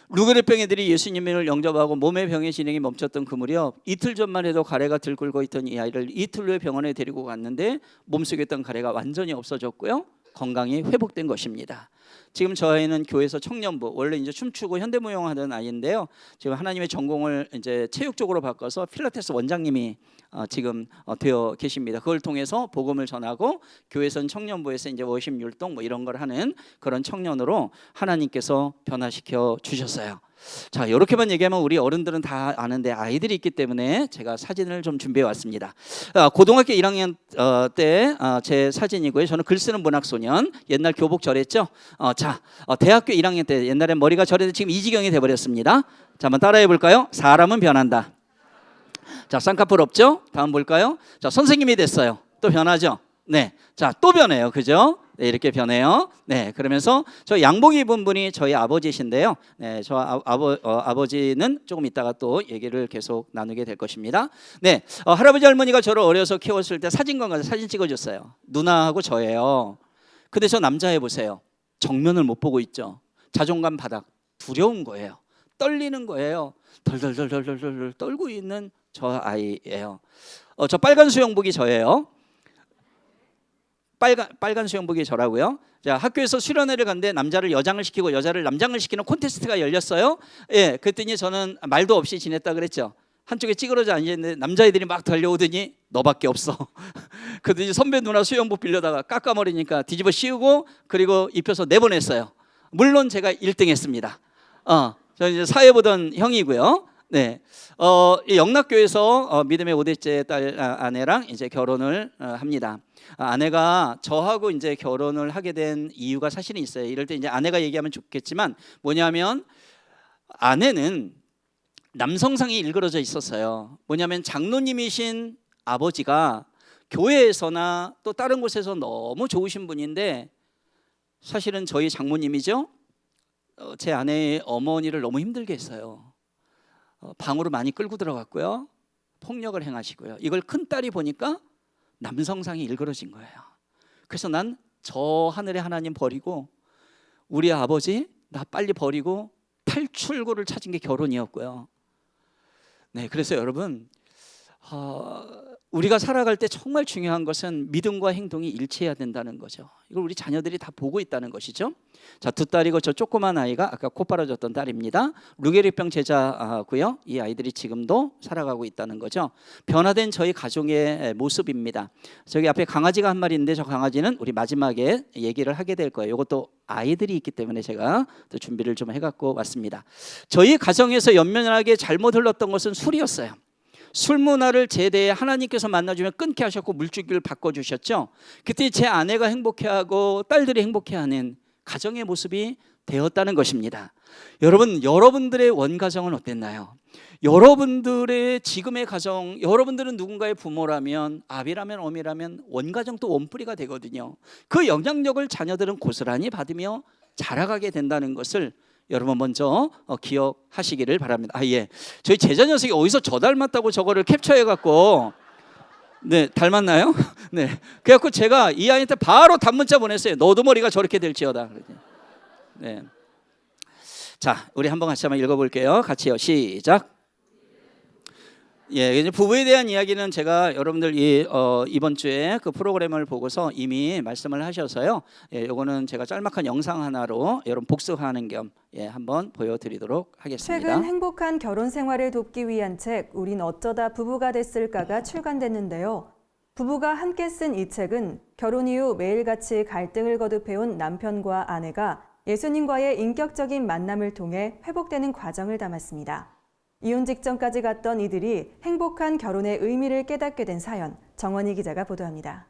루게르병 애들이 예수님을 영접하고 몸의 병의 진행이 멈췄던 그 무렵 이틀 전만 해도 가래가 들끓고 있던 이 아이를 이틀 후에 병원에 데리고 갔는데 몸속에 있던 가래가 완전히 없어졌고요. 건강이 회복된 것입니다. 지금 저 아이는 교회에서 청년부, 원래 이제 춤추고 현대무용 하던 아이인데요. 지금 하나님의 전공을 이제 체육 쪽으로 바꿔서 필라테스 원장님이 지금 되어 계십니다. 그걸 통해서 복음을 전하고 교회선 청년부에서 이제 워십 율동 뭐 이런 걸 하는 그런 청년으로 하나님께서 변화시켜 주셨어요. 자, 이렇게만 얘기하면 우리 어른들은 다 아는데 아이들이 있기 때문에 제가 사진을 좀 준비해 왔습니다. 고등학교 1학년 때 제 사진이고요. 저는 글 쓰는 문학소년, 옛날 교복 절했죠. 대학교 1학년 때 옛날엔 머리가 절해도 지금 이 지경이 돼버렸습니다. 자, 한번 따라해 볼까요? 사람은 변한다. 자, 쌍꺼풀 없죠? 다음 볼까요? 자, 선생님이 됐어요. 또 변하죠? 네. 자, 또 변해요. 그죠? 네, 이렇게 변해요. 네, 그러면서 저 양복 입은 분이 저희 아버지신데요. 네, 저 아버지는 조금 이따가 또 얘기를 계속 나누게 될 것입니다. 네, 할아버지 할머니가 저를 어려서 키웠을 때 사진관 가서 사진 찍어줬어요. 누나하고 저예요. 근데 저 남자 해보세요. 정면을 못 보고 있죠. 자존감 바닥. 두려운 거예요. 떨리는 거예요. 덜덜덜덜덜 떨고 있는 저 아이예요. 저 빨간 수영복이 저예요. 빨간 수영복이 저라고요. 자, 학교에서 수련회를 갔는데 남자를 여장을 시키고 여자를 남장을 시키는 콘테스트가 열렸어요. 예, 그랬더니 저는 말도 없이 지냈다 그랬죠. 한쪽에 찌그러져 앉아있는데 남자애들이 막 달려오더니 너밖에 없어. 그러더니 선배 누나 수영복 빌려다가 깎아버리니까 뒤집어 씌우고 그리고 입혀서 내보냈어요. 물론 제가 1등 했습니다. 저는 이제 사회 보던 형이고요. 네, 영락교에서 믿음의 5대째 딸 아내랑 이제 결혼을 합니다. 아내가 저하고 이제 결혼을 하게 된 이유가 사실은 있어요. 이럴 때 이제 아내가 얘기하면 좋겠지만 뭐냐면 아내는 남성상이 일그러져 있었어요. 뭐냐면 장로님이신 아버지가 교회에서나 또 다른 곳에서 너무 좋으신 분인데 사실은 저희 장모님이죠. 제 아내의 어머니를 너무 힘들게 했어요. 방으로 많이 끌고 들어갔고요. 폭력을 행하시고요. 이걸 큰딸이 보니까 남성상이 일그러진 거예요. 그래서 난 저 하늘의 하나님 버리고 우리 아버지 나 빨리 버리고 탈출구를 찾은 게 결혼이었고요. 네, 그래서 여러분 우리가 살아갈 때 정말 중요한 것은 믿음과 행동이 일치해야 된다는 거죠. 이걸 우리 자녀들이 다 보고 있다는 것이죠. 자, 두 딸이고 저 조그만 아이가 아까 코 빨아줬던 딸입니다. 루게리병 제자고요. 이 아이들이 지금도 살아가고 있다는 거죠. 변화된 저희 가족의 모습입니다. 저기 앞에 강아지가 한 마리 있는데 저 강아지는 우리 마지막에 얘기를 하게 될 거예요. 이것도 아이들이 있기 때문에 제가 또 준비를 좀 해갖고 왔습니다. 저희 가정에서 연면하게 잘못 흘렀던 것은 술이었어요. 술 문화를 제대에 하나님께서 만나주면 끊게 하셨고 물주기를 바꿔주셨죠. 그때 제 아내가 행복해하고 딸들이 행복해하는 가정의 모습이 되었다는 것입니다. 여러분, 여러분들의 원가정은 어땠나요? 여러분들의 지금의 가정, 여러분들은 누군가의 부모라면 아비라면 어미라면 원가정 또 원뿌리가 되거든요. 그 영향력을 자녀들은 고스란히 받으며 자라가게 된다는 것을 여러분 먼저 기억하시기를 바랍니다. 예, 저희 제자 녀석이 어디서 저 닮았다고 저거를 캡처해갖고 네, 닮았나요? 네, 그래갖고 제가 이 아이한테 바로 단문자 보냈어요. 너도 머리가 저렇게 될지어다. 네, 자, 우리 한번 같이 한번 읽어볼게요. 같이요, 시작. 예, 이제 부부에 대한 이야기는 제가 여러분들 이번 주에 그 프로그램을 보고서 이미 말씀을 하셔서요. 예, 요거는 제가 짤막한 영상 하나로 여러분 복습하는 겸 한번 보여드리도록 하겠습니다. 최근 행복한 결혼 생활을 돕기 위한 책 우린 어쩌다 부부가 됐을까가 출간됐는데요. 부부가 함께 쓴 이 책은 결혼 이후 매일같이 갈등을 거듭해온 남편과 아내가 예수님과의 인격적인 만남을 통해 회복되는 과정을 담았습니다. 이혼 직전까지 갔던 이들이 행복한 결혼의 의미를 깨닫게 된 사연, 정원희 기자가 보도합니다.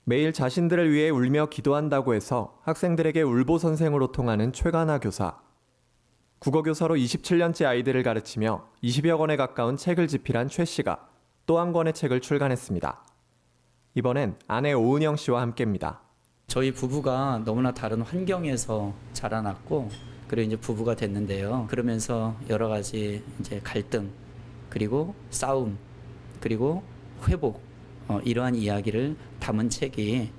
매일 자신들을 위해 울며 기도한다고 해서 학생들에게 울보 선생으로 통하는 최가나 교사. 국어교사로 27년째 아이들을 가르치며 20여 권에 가까운 책을 집필한 최 씨가 또 한 권의 책을 출간했습니다. 이번엔 아내 오은영 씨와 함께입니다. 저희 부부가 너무나 다른 환경에서 자라났고 그리고 이제 부부가 됐는데요. 그러면서 여러 가지 이제 갈등 그리고 싸움 그리고 회복 이러한 이야기를 담은 책이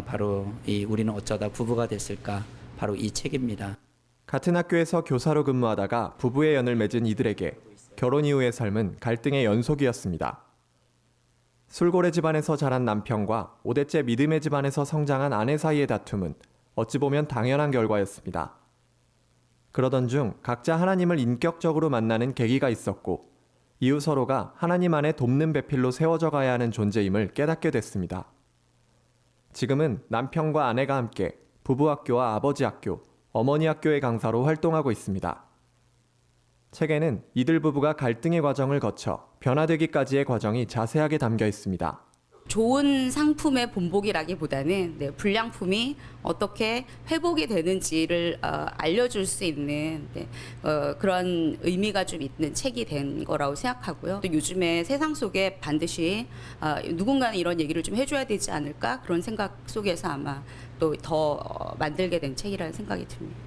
바로 이 우리는 어쩌다 부부가 됐을까 바로 이 책입니다. 같은 학교에서 교사로 근무하다가 부부의 연을 맺은 이들에게 결혼 이후의 삶은 갈등의 연속이었습니다. 술고래 집안에서 자란 남편과 5대째 믿음의 집안에서 성장한 아내 사이의 다툼은 어찌 보면 당연한 결과였습니다. 그러던 중 각자 하나님을 인격적으로 만나는 계기가 있었고 이후 서로가 하나님 안에 돕는 배필로 세워져 가야 하는 존재임을 깨닫게 됐습니다. 지금은 남편과 아내가 함께 부부학교와 아버지 학교, 어머니 학교의 강사로 활동하고 있습니다. 책에는 이들 부부가 갈등의 과정을 거쳐 변화되기까지의 과정이 자세하게 담겨 있습니다. 좋은 상품의 본보기라기보다는 불량품이 어떻게 회복이 되는지를 알려줄 수 있는 그런 의미가 좀 있는 책이 된 거라고 생각하고요. 또 요즘에 세상 속에 반드시 누군가는 이런 얘기를 좀 해줘야 되지 않을까 그런 생각 속에서 아마 또 더 만들게 된 책이라는 생각이 듭니다.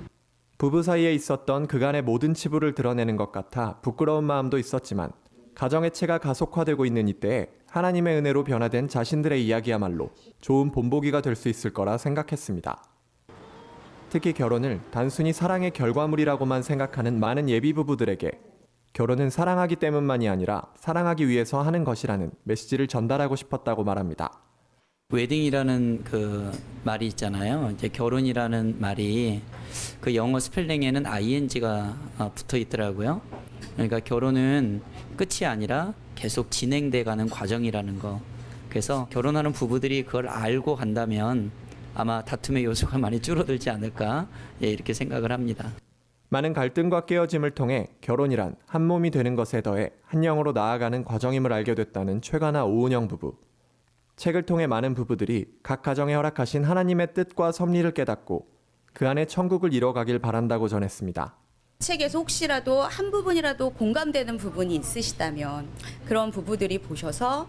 부부 사이에 있었던 그간의 모든 치부를 드러내는 것 같아 부끄러운 마음도 있었지만 가정의 채가 가속화되고 있는 이때에 하나님의 은혜로 변화된 자신들의 이야기야말로 좋은 본보기가 될 수 있을 거라 생각했습니다. 특히 결혼을 단순히 사랑의 결과물이라고만 생각하는 많은 예비 부부들에게 결혼은 사랑하기 때문만이 아니라 사랑하기 위해서 하는 것이라는 메시지를 전달하고 싶었다고 말합니다. 웨딩이라는 그 말이 있잖아요. 이제 결혼이라는 말이 그 영어 스펠링에는 ing가 붙어 있더라고요. 그러니까 결혼은 끝이 아니라 계속 진행돼 가는 과정이라는 거. 그래서 결혼하는 부부들이 그걸 알고 간다면 아마 다툼의 요소가 많이 줄어들지 않을까 이렇게 생각을 합니다. 많은 갈등과 깨어짐을 통해 결혼이란 한 몸이 되는 것에 더해 한 영으로 나아가는 과정임을 알게 됐다는 최가나 오은영 부부. 책을 통해 많은 부부들이 각 가정에 허락하신 하나님의 뜻과 섭리를 깨닫고 그 안에 천국을 이뤄가길 바란다고 전했습니다. 책에서 혹시라도 한 부분이라도 공감되는 부분이 있으시다면 그런 부부들이 보셔서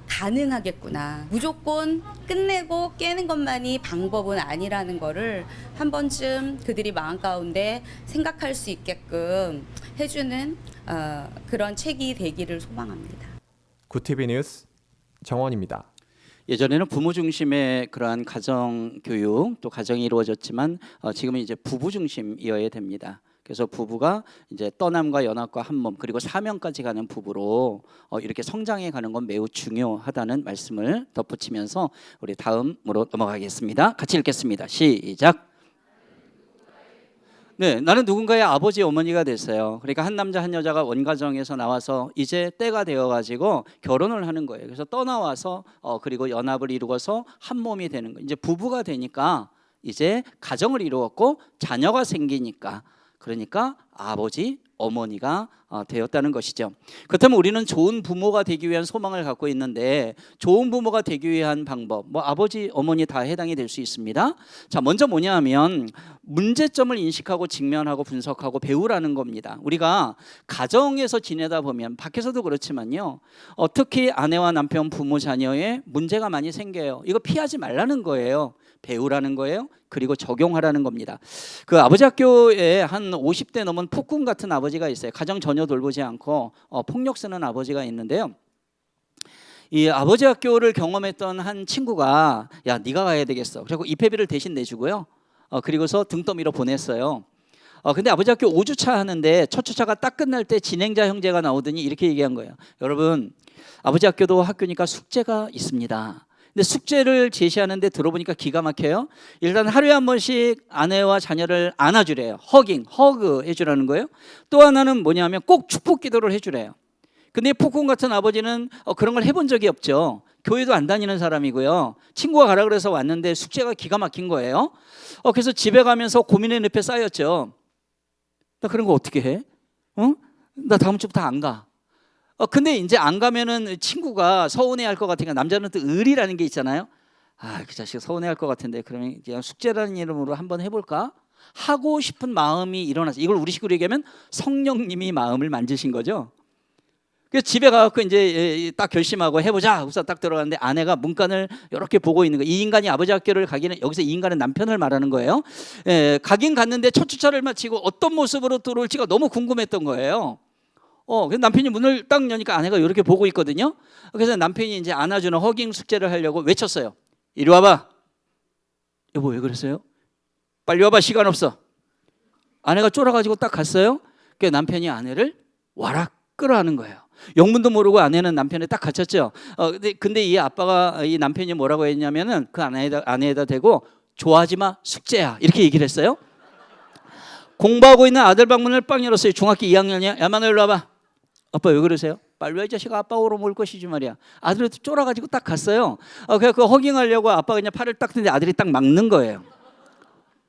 가능하겠구나. 무조건 끝내고 깨는 것만이 방법은 아니라는 거를 한 번쯤 그들이 마음 가운데 생각할 수 있게끔 해주는 그런 책이 되기를 소망합니다. 구티비 뉴스 정원입니다. 예전에는 부모 중심의 그러한 가정 교육 또 가정이 이루어졌지만 지금은 이제 부부 중심이어야 됩니다. 그래서 부부가 이제 떠남과 연합과 한 몸 그리고 사명까지 가는 부부로 이렇게 성장해 가는 건 매우 중요하다는 말씀을 덧붙이면서 우리 다음으로 넘어가겠습니다. 같이 읽겠습니다. 시작. 네, 나는 누군가의 아버지 어머니가 됐어요. 그러니까 한 남자 한 여자가 원가정에서 나와서 이제 때가 되어가지고 결혼을 하는 거예요. 그래서 떠나와서 그리고 연합을 이루어서 한 몸이 되는 거예요. 이제 부부가 되니까 이제 가정을 이루었고 자녀가 생기니까 그러니까 아버지 어머니가 되었다는 것이죠. 그렇다면 우리는 좋은 부모가 되기 위한 소망을 갖고 있는데 좋은 부모가 되기 위한 방법 아버지 어머니 다 해당이 될 수 있습니다. 자, 먼저 뭐냐 하면 문제점을 인식하고 직면하고 분석하고 배우라는 겁니다. 우리가 가정에서 지내다 보면 밖에서도 그렇지만요 특히 아내와 남편 부모 자녀에 문제가 많이 생겨요. 이거 피하지 말라는 거예요. 배우라는 거예요. 그리고 적용하라는 겁니다. 그 아버지 학교에 한 50대 넘은 폭군 같은 아버지가 있어요. 가정 전혀 돌보지 않고 폭력 쓰는 아버지가 있는데요. 이 아버지 학교를 경험했던 한 친구가 야 네가 가야 되겠어. 그리고 입회비를 대신 내주고요. 그리고서 등더미로 보냈어요. 근데 아버지 학교 5주차 하는데 첫 주차가 딱 끝날 때 진행자 형제가 나오더니 이렇게 얘기한 거예요. 여러분 아버지 학교도 학교니까 숙제가 있습니다. 근데 숙제를 제시하는데 들어보니까 기가 막혀요. 일단 하루에 한 번씩 아내와 자녀를 안아주래요. 허그 해주라는 거예요. 또 하나는 뭐냐면 꼭 축복 기도를 해주래요. 근데 폭군 같은 아버지는 그런 걸 해본 적이 없죠. 교회도 안 다니는 사람이고요. 친구가 가라 그래서 왔는데 숙제가 기가 막힌 거예요. 그래서 집에 가면서 고민의 늪에 쌓였죠. 나 그런 거 어떻게 해? 나 다음 주부터 안 가. 근데 이제 안 가면은 친구가 서운해할 것 같으니까 남자는 또 의리라는 게 있잖아요. 그 자식 서운해할 것 같은데 그러면 그냥 숙제라는 이름으로 한번 해볼까? 하고 싶은 마음이 일어나서 이걸 우리 식으로 얘기하면 성령님이 마음을 만지신 거죠. 그래서 집에 가서 이제 딱 결심하고 해보자. 그래서 딱 들어갔는데 아내가 문간을 이렇게 보고 있는 거예요. 이 인간이 아버지 학교를 가기는 여기서 이 인간은 남편을 말하는 거예요. 가긴 갔는데 첫 주차를 마치고 어떤 모습으로 들어올지가 너무 궁금했던 거예요. 그래서 남편이 문을 딱 여니까 아내가 이렇게 보고 있거든요. 그래서 남편이 이제 안아주는 허깅 숙제를 하려고 외쳤어요. 이리 와봐. 여보 왜 그랬어요? 빨리 와봐 시간 없어. 아내가 쫄아가지고 딱 갔어요. 그 남편이 아내를 와락 끌어안는 거예요. 영문도 모르고 아내는 남편에 딱 갇혔죠. 근데 이 아빠가 이 남편이 뭐라고 했냐면은 그 아내에다 대고 좋아하지 마 숙제야 이렇게 얘기를 했어요. 공부하고 있는 아들 방문을 빵 열었어요. 중학교 2학년이야. 야마 너 일로 와봐. 아빠 왜 그러세요? 빨리 와 이 자식아 아빠 오러 올 것이지 말이야. 아들이 쫄아가지고 딱 갔어요. 그래서 그 허깅하려고 아빠가 그냥 팔을 딱 드는데 아들이 딱 막는 거예요.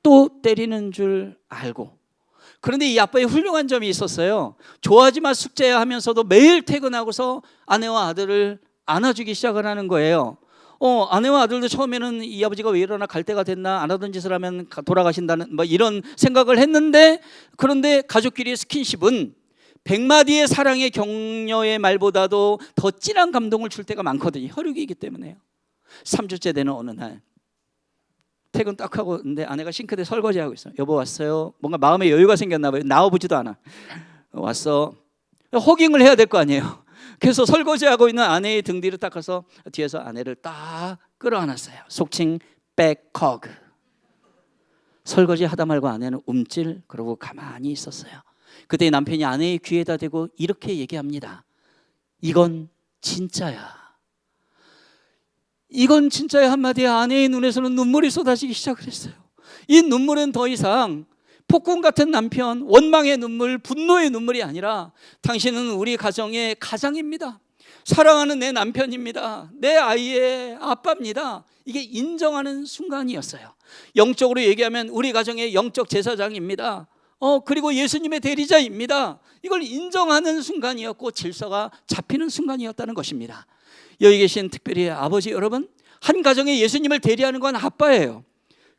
또 때리는 줄 알고. 그런데 이 아빠의 훌륭한 점이 있었어요. 좋아하지 마 숙제야 하면서도 매일 퇴근하고서 아내와 아들을 안아주기 시작을 하는 거예요. 아내와 아들도 처음에는 이 아버지가 왜 이러나 갈 때가 됐나 안 하던 짓을 하면 돌아가신다는 뭐 이런 생각을 했는데 그런데 가족끼리의 스킨십은 100마디의 사랑의 격려의 말보다도 더 진한 감동을 줄 때가 많거든요. 혈육이기 때문에요. 3주째 되는 어느 날 퇴근 딱 하고 근데 아내가 싱크대 설거지하고 있어요. 여보 왔어요. 뭔가 마음에 여유가 생겼나 봐요. 나와보지도 않아. 왔어. 허깅을 해야 될 거 아니에요. 그래서 설거지하고 있는 아내의 등 뒤를 딱 가서 뒤에서 아내를 딱 끌어안았어요. 속칭 백허그. 설거지 하다 말고 아내는 움찔 그러고 가만히 있었어요. 그때 남편이 아내의 귀에다 대고 이렇게 얘기합니다. 이건 진짜야. 이건 진짜야 한마디에 아내의 눈에서는 눈물이 쏟아지기 시작을 했어요. 이 눈물은 더 이상 폭군 같은 남편, 원망의 눈물, 분노의 눈물이 아니라 당신은 우리 가정의 가장입니다. 사랑하는 내 남편입니다. 내 아이의 아빠입니다. 이게 인정하는 순간이었어요. 영적으로 얘기하면 우리 가정의 영적 제사장입니다. 그리고 예수님의 대리자입니다. 이걸 인정하는 순간이었고 질서가 잡히는 순간이었다는 것입니다. 여기 계신 특별히 아버지 여러분, 한 가정에 예수님을 대리하는 건 아빠예요.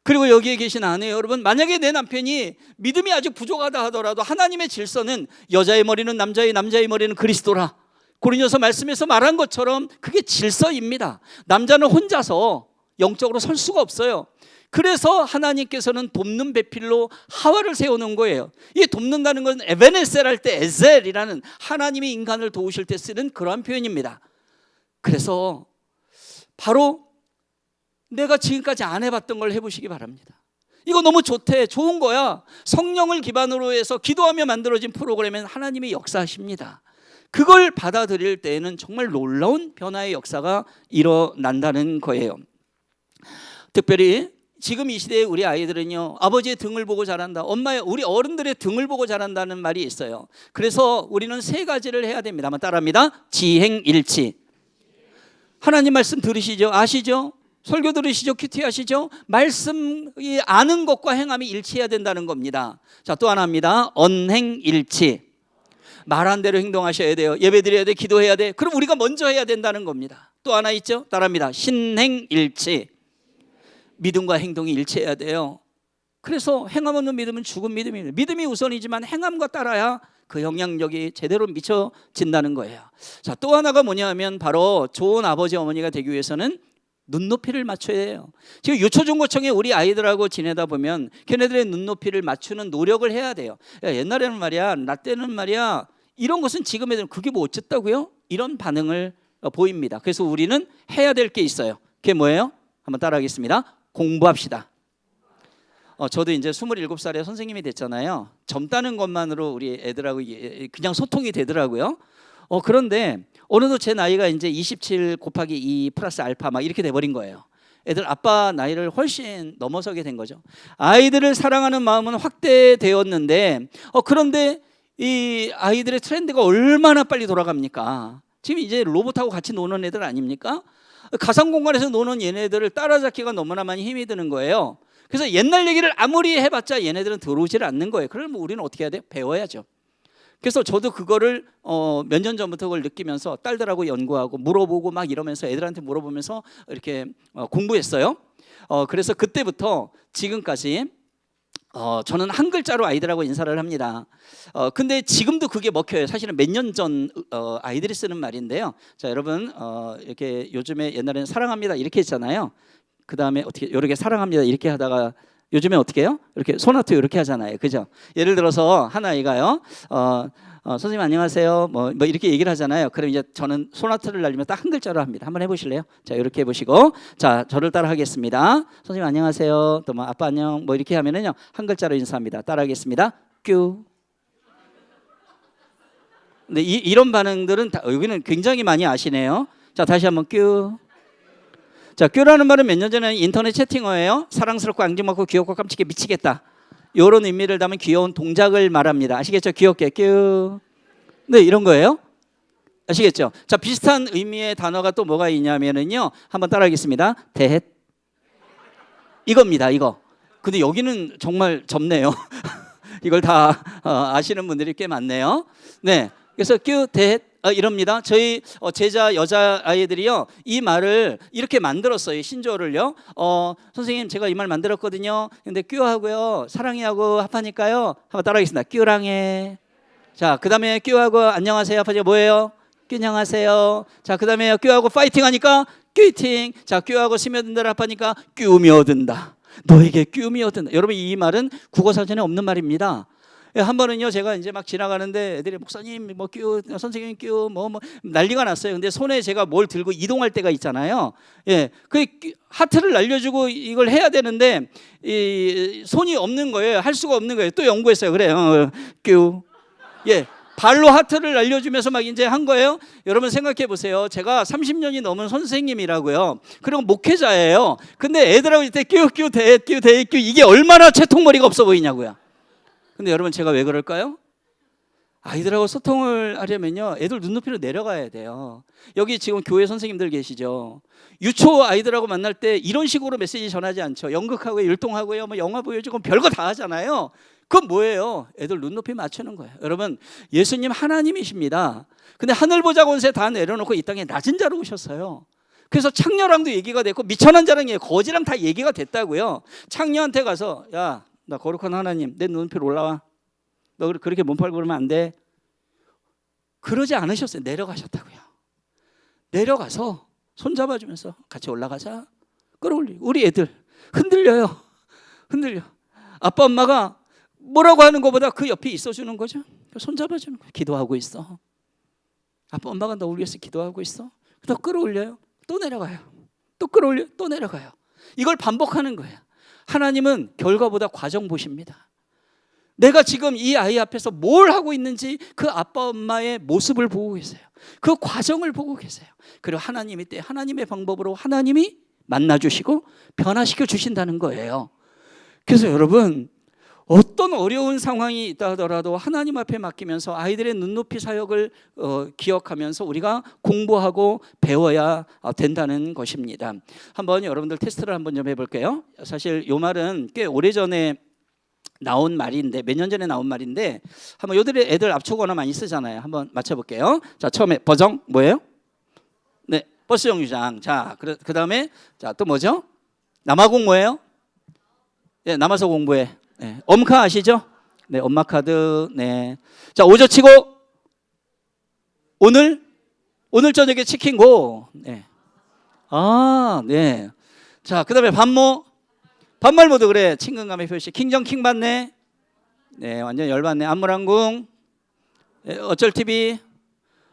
그리고 여기에 계신 아내 여러분, 만약에 내 남편이 믿음이 아직 부족하다 하더라도 하나님의 질서는 여자의 머리는 남자의, 남자의 머리는 그리스도라. 고린도서 말씀에서 말한 것처럼 그게 질서입니다. 남자는 혼자서 영적으로 설 수가 없어요. 그래서 하나님께서는 돕는 배필로 하와를 세우는 거예요. 이 돕는다는 건 에베네셀 할 때 에셀이라는 하나님이 인간을 도우실 때 쓰는 그러한 표현입니다. 그래서 바로 내가 지금까지 안 해봤던 걸 해보시기 바랍니다. 이거 너무 좋은 거야. 성령을 기반으로 해서 기도하며 만들어진 프로그램은 하나님이 역사하십니다. 그걸 받아들일 때에는 정말 놀라운 변화의 역사가 일어난다는 거예요. 특별히 지금 이 시대에 우리 아이들은요, 아버지의 등을 보고 자란다. 우리 어른들의 등을 보고 자란다는 말이 있어요. 그래서 우리는 3가지를 해야 됩니다. 한번 따라합니다. 지행일치. 하나님 말씀 들으시죠? 아시죠? 설교 들으시죠? 큐티 하시죠? 말씀이 아는 것과 행함이 일치해야 된다는 겁니다. 자, 또 하나 합니다. 언행일치. 말한 대로 행동하셔야 돼요. 예배 드려야 돼. 기도해야 돼. 그럼 우리가 먼저 해야 된다는 겁니다. 또 하나 있죠? 따라합니다. 신행일치. 믿음과 행동이 일치해야 돼요. 그래서 행함 없는 믿음은 죽은 믿음입니다. 믿음이 우선이지만 행함과 따라야 그 영향력이 제대로 미쳐진다는 거예요. 자, 또 하나가 뭐냐면 바로 좋은 아버지 어머니가 되기 위해서는 눈높이를 맞춰야 해요. 지금 유초중고청에 우리 아이들하고 지내다 보면 걔네들의 눈높이를 맞추는 노력을 해야 돼요. 야, 옛날에는 말이야, 나 때는 말이야, 이런 것은 지금 애들은 그게 뭐 어쨌다고요? 이런 반응을 보입니다. 그래서 우리는 해야 될 게 있어요. 그게 뭐예요? 한번 따라하겠습니다. 공부합시다. 저도 이제 27살에 선생님이 됐잖아요. 젊다는 것만으로 우리 애들하고 그냥 소통이 되더라고요. 그런데 어느덧 제 나이가 이제 27 곱하기 2 플러스 알파 막 이렇게 돼버린 거예요. 애들 아빠 나이를 훨씬 넘어서게 된 거죠. 아이들을 사랑하는 마음은 확대되었는데 그런데 이 아이들의 트렌드가 얼마나 빨리 돌아갑니까? 지금 이제 로봇하고 같이 노는 애들 아닙니까? 가상 공간에서 노는 얘네들을 따라잡기가 너무나 많이 힘이 드는 거예요. 그래서 옛날 얘기를 아무리 해봤자 얘네들은 들어오질 않는 거예요. 그러면 우리는 어떻게 해야 돼요? 배워야죠. 그래서 저도 그거를 몇 년 전부터 그걸 느끼면서 딸들하고 연구하고 물어보고 막 이러면서 애들한테 물어보면서 이렇게 공부했어요. 그래서 그때부터 지금까지 저는 한 글자로 아이들하고 인사를 합니다. 근데 지금도 그게 먹혀요. 사실은 몇 년 전 아이들이 쓰는 말인데요. 자, 여러분 이렇게 요즘에 옛날에는 사랑합니다 이렇게 했잖아요. 그 다음에 어떻게 이렇게 사랑합니다 이렇게 하다가 요즘에 어떻게 해요? 이렇게 소나트 이렇게 하잖아요. 그죠? 예를 들어서 한 아이가요. 선생님 안녕하세요. 뭐 이렇게 얘기를 하잖아요. 그럼 이제 저는 소나트를 날리면 딱 한 글자로 합니다. 한번 해보실래요? 자, 이렇게 해보시고, 자, 저를 따라하겠습니다. 선생님 안녕하세요. 또 뭐 아빠 안녕. 뭐 이렇게 하면은요 한 글자로 인사합니다. 따라하겠습니다. 뀨. 근데 이런 반응들은 다, 여기는 굉장히 많이 아시네요. 자, 다시 한번 뀨. 자, 뀨라는 말은 몇 년 전에 인터넷 채팅어예요. 사랑스럽고 앙증맞고 귀엽고 깜찍해 미치겠다. 이런 의미를 담은 귀여운 동작을 말합니다. 아시겠죠? 귀엽게 뀨. 네, 이런 거예요. 아시겠죠? 자, 비슷한 의미의 단어가 또 뭐가 있냐면은요. 한번 따라하겠습니다. 대헷. 이겁니다. 이거. 근데 여기는 정말 좁네요. 이걸 다 아시는 분들이 꽤 많네요. 네. 그래서 뀨 대헷 이럽니다. 저희 제자 여자 아이들이요 이 말을 이렇게 만들었어요. 신조어를요. 선생님 제가 이 말 만들었거든요. 근데 뀨하고요 사랑해하고 합하니까요. 한번 따라하겠습니다. 뀨랑해. 자, 그다음에 뀨하고 안녕하세요 합하니까 뭐예요? 뀨녕하세요. 자, 그다음에 뀨하고 파이팅 하니까 뀨팅. 자, 뀨하고 스며든다를 합하니까 뀨며든다. 너에게 뀨며든다. 여러분 이 말은 국어 사전에 없는 말입니다. 한 번은요 제가 이제 막 지나가는데 애들이 목사님 뭐 뀨 선생님 뀨 뭐 난리가 났어요. 근데 손에 제가 뭘 들고 이동할 때가 있잖아요. 예, 그 하트를 날려주고 이걸 해야 되는데 이 손이 없는 거예요. 할 수가 없는 거예요. 또 연구했어요. 그래요. 뀨. 예. 발로 하트를 날려주면서 막 이제 한 거예요. 여러분 생각해 보세요. 제가 30년이 넘은 선생님이라고요. 그리고 목회자예요. 근데 애들하고 이때 뀨 이게 얼마나 채통머리가 없어 보이냐고요. 근데 여러분 제가 왜 그럴까요? 아이들하고 소통을 하려면요 애들 눈높이로 내려가야 돼요. 여기 지금 교회 선생님들 계시죠? 유초 아이들하고 만날 때 이런 식으로 메시지 전하지 않죠. 연극하고요, 율동하고요, 뭐 영화 보여주고 별거 다 하잖아요. 그건 뭐예요? 애들 눈높이 맞추는 거예요. 여러분 예수님 하나님이십니다. 근데 하늘 보자 권세 다 내려놓고 이 땅에 낮은 자로 오셨어요. 그래서 창녀랑도 얘기가 됐고 미천한 자랑 거지랑 다 얘기가 됐다고요. 창녀한테 가서 야 나 거룩한 하나님 내 눈높이로 올라와. 너 그렇게 몸 팔고 그러면 안 돼. 그러지 않으셨어요. 내려가셨다고요. 내려가서 손잡아주면서 같이 올라가자. 끌어올리고 우리 애들 흔들려요. 흔들려. 아빠 엄마가 뭐라고 하는 것보다 그 옆에 있어주는 거죠. 손잡아주는 거예요. 기도하고 있어. 아빠 엄마가 너 위해서 기도하고 있어. 또 끌어올려요. 또 내려가요. 또 끌어올려. 또 내려가요. 이걸 반복하는 거예요. 하나님은 결과보다 과정 보십니다. 내가 지금 이 아이 앞에서 뭘 하고 있는지 그 아빠 엄마의 모습을 보고 계세요. 그 과정을 보고 계세요. 그리고 하나님이 때 하나님의 방법으로 하나님이 만나주시고 변화시켜 주신다는 거예요. 그래서 여러분 어떤 어려운 상황이 있다 하더라도 하나님 앞에 맡기면서 아이들의 눈높이 사역을 기억하면서 우리가 공부하고 배워야 된다는 것입니다. 한번 여러분들 테스트를 한번 좀 해볼게요. 사실 이 말은 꽤 오래전에 나온 말인데 몇 년 전에 나온 말인데 한번 요들의 애들 압축어나 많이 쓰잖아요. 한번 맞춰볼게요. 자, 처음에 버정 뭐예요? 네, 버스 정류장. 자, 그 다음에 자 또 뭐죠? 남아공 뭐예요? 네, 남아서 공부해. 네, 엄카 아시죠? 네, 엄마 카드. 네. 자, 오저치고 오늘 저녁에 치킨고. 네. 아, 네. 자, 그다음에 반말 모드 그래. 친근감의 표시. 킹정 킹 받네. 네, 완전 열받네. 안무랑궁. 네, 어쩔 TV.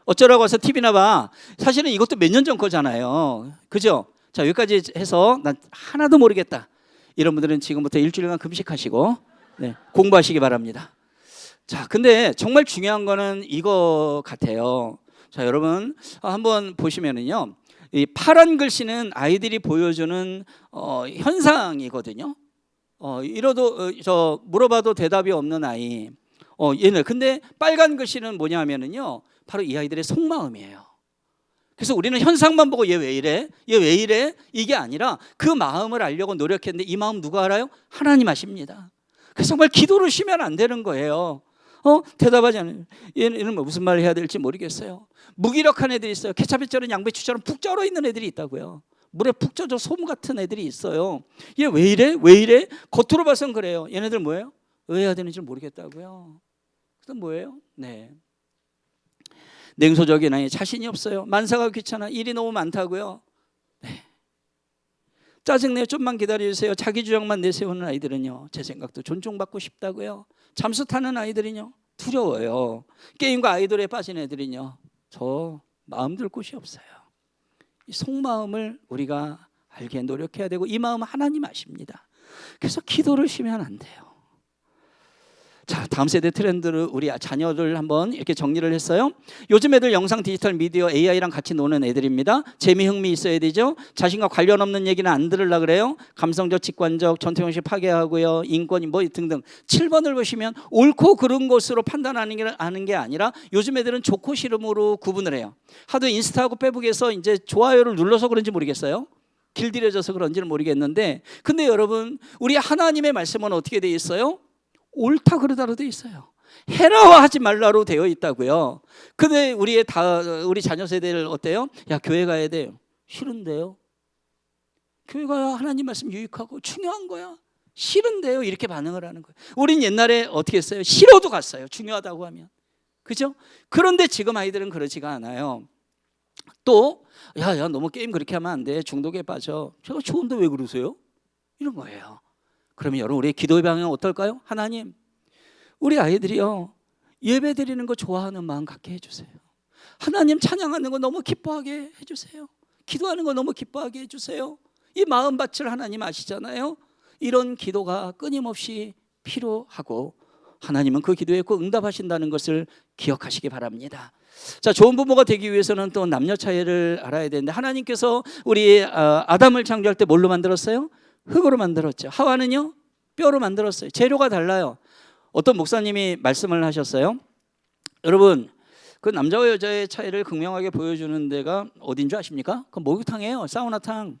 어쩌라고 해서 TV나 봐. 사실은 이것도 몇 년 전 거잖아요. 그죠? 자, 여기까지 해서 난 하나도 모르겠다. 이런 분들은 지금부터 일주일간 금식하시고 네, 공부하시기 바랍니다. 자, 근데 정말 중요한 거는 이거 같아요. 자, 여러분 한번 보시면은요, 이 파란 글씨는 아이들이 보여주는 현상이거든요. 이러도 저 물어봐도 대답이 없는 아이. 얘는 근데 빨간 글씨는 뭐냐면은요, 바로 이 아이들의 속마음이에요. 그래서 우리는 현상만 보고 얘 왜 이래? 얘 왜 이래? 이게 아니라 그 마음을 알려고 노력했는데 이 마음 누가 알아요? 하나님 아십니다. 그래서 정말 기도를 쉬면 안 되는 거예요. 대답하지 않아요. 얘는 뭐 무슨 말을 해야 될지 모르겠어요. 무기력한 애들이 있어요. 케찹처럼 양배추처럼 푹 쩔어 있는 애들이 있다고요. 물에 푹 쪄져 솜 같은 애들이 있어요. 얘 왜 이래? 왜 이래? 겉으로 봐선 그래요. 얘네들 뭐예요? 왜 해야 되는지 모르겠다고요. 그럼 뭐예요? 네. 냉소적인 아이, 자신이 없어요. 만사가 귀찮아. 일이 너무 많다고요. 네. 짜증내요. 좀만 기다려주세요. 자기 주장만 내세우는 아이들은요, 제 생각도 존중받고 싶다고요. 잠수 타는 아이들은요, 두려워요. 게임과 아이돌에 빠진 애들은요, 저 마음 둘 곳이 없어요. 이 속마음을 우리가 알게 노력해야 되고, 이 마음 하나님 아십니다. 그래서 기도를 쉬면 안 돼요. 자, 다음 세대 트렌드를 우리 자녀들 한번 이렇게 정리를 했어요. 요즘 애들 영상, 디지털, 미디어, AI랑 같이 노는 애들입니다. 재미, 흥미 있어야 되죠. 자신과 관련 없는 얘기는 안 들으려고 그래요. 감성적, 직관적, 전통 형식 파괴하고요. 인권이 뭐 등등. 7번을 보시면 옳고 그른 것으로 판단하는 게 아니라 요즘 애들은 좋고 싫음으로 구분을 해요. 하도 인스타하고 페북에서 이제 좋아요를 눌러서 그런지 모르겠어요. 길들여져서 그런지는 모르겠는데, 근데 여러분, 우리 하나님의 말씀은 어떻게 돼 있어요? 옳다 그르다로 되어 있어요. 해라와 하지 말라로 되어 있다고요. 근데 우리 자녀 세대를 어때요? 야, 교회 가야 돼요. 싫은데요. 교회 가야 하나님 말씀 유익하고 중요한 거야. 싫은데요. 이렇게 반응을 하는 거예요. 우린 옛날에 어떻게 했어요? 싫어도 갔어요. 중요하다고 하면. 그죠? 그런데 지금 아이들은 그러지가 않아요. 또 야, 너무 게임 그렇게 하면 안 돼. 중독에 빠져. 제가 좋은데 왜 그러세요? 이런 거예요. 그러면 여러분, 우리의 기도의 방향은 어떨까요? 하나님, 우리 아이들이요, 예배 드리는 거 좋아하는 마음 갖게 해주세요. 하나님 찬양하는 거 너무 기뻐하게 해주세요. 기도하는 거 너무 기뻐하게 해주세요. 이 마음밭을 하나님 아시잖아요. 이런 기도가 끊임없이 필요하고, 하나님은 그 기도에 꼭 응답하신다는 것을 기억하시기 바랍니다. 자, 좋은 부모가 되기 위해서는 또 남녀 차이를 알아야 되는데, 하나님께서 우리 아담을 창조할 때 뭘로 만들었어요? 흙으로 만들었죠. 하와는요, 뼈로 만들었어요. 재료가 달라요. 어떤 목사님이 말씀을 하셨어요. 여러분, 그 남자와 여자의 차이를 극명하게 보여주는 데가 어딘 줄 아십니까? 그 목욕탕이에요. 사우나탕.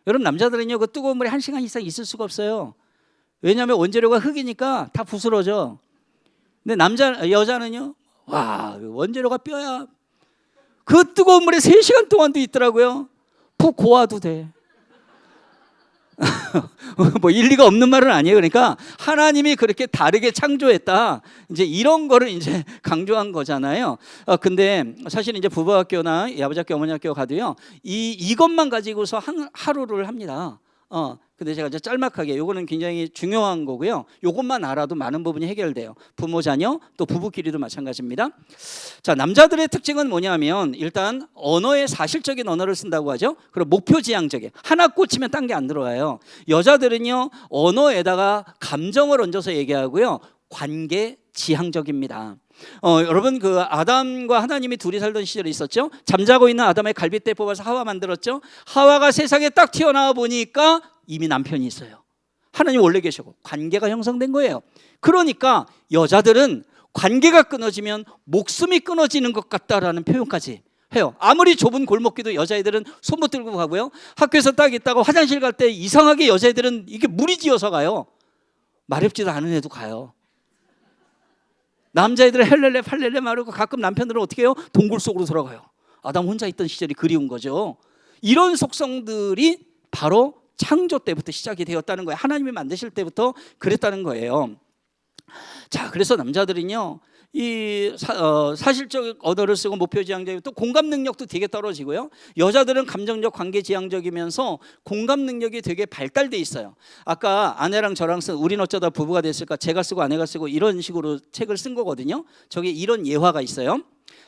여러분, 남자들은요, 그 뜨거운 물에 1시간 이상 있을 수가 없어요. 왜냐하면 원재료가 흙이니까 다 부스러져. 근데 여자는요, 와, 원재료가 뼈야. 그 뜨거운 물에 3시간 동안도 있더라고요. 푹 고와도 돼. 뭐 일리가 없는 말은 아니에요. 그러니까 하나님이 그렇게 다르게 창조했다, 이제 이런 거를 이제 강조한 거잖아요. 근데 사실 이제 부부학교나 아버지 학교, 어머니 학교 가도요, 이것만 가지고서 하루를 합니다. 근데 제가 이제 짤막하게, 요거는 굉장히 중요한 거고요. 요것만 알아도 많은 부분이 해결돼요. 부모, 자녀, 또 부부끼리도 마찬가지입니다. 자, 남자들의 특징은 뭐냐면, 일단 언어에 사실적인 언어를 쓴다고 하죠. 그리고 목표지향적인, 하나 꽂히면 딴 게 안 들어와요. 여자들은요, 언어에다가 감정을 얹어서 얘기하고요, 관계지향적입니다. 여러분, 그 아담과 하나님이 둘이 살던 시절이 있었죠. 잠자고 있는 아담의 갈빗대 뽑아서 하와 만들었죠. 하와가 세상에 딱 튀어나와 보니까 이미 남편이 있어요. 하나님 원래 계시고 관계가 형성된 거예요. 그러니까 여자들은 관계가 끊어지면 목숨이 끊어지는 것 같다라는 표현까지 해요. 아무리 좁은 골목길도 여자애들은 손못 들고 가고요. 학교에서 딱 있다가 화장실 갈 때 이상하게 여자애들은 이게 무리지어서 가요. 마렵지도 않은 애도 가요. 남자애들은 헬렐레 팔렐레 마르고, 가끔 남편들은 어떻게 해요? 동굴 속으로 들어가요. 아담 혼자 있던 시절이 그리운 거죠. 이런 속성들이 바로 창조 때부터 시작이 되었다는 거예요. 하나님이 만드실 때부터 그랬다는 거예요. 자, 그래서 남자들은요, 이 사실적 언어를 쓰고 목표지향적이고, 또 공감 능력도 되게 떨어지고요. 여자들은 감정적, 관계지향적이면서 공감 능력이 되게 발달돼 있어요. 아까 아내랑 저랑 쓴 우린 어쩌다 부부가 됐을까, 제가 쓰고 아내가 쓰고 이런 식으로 책을 쓴 거거든요. 저게 이런 예화가 있어요.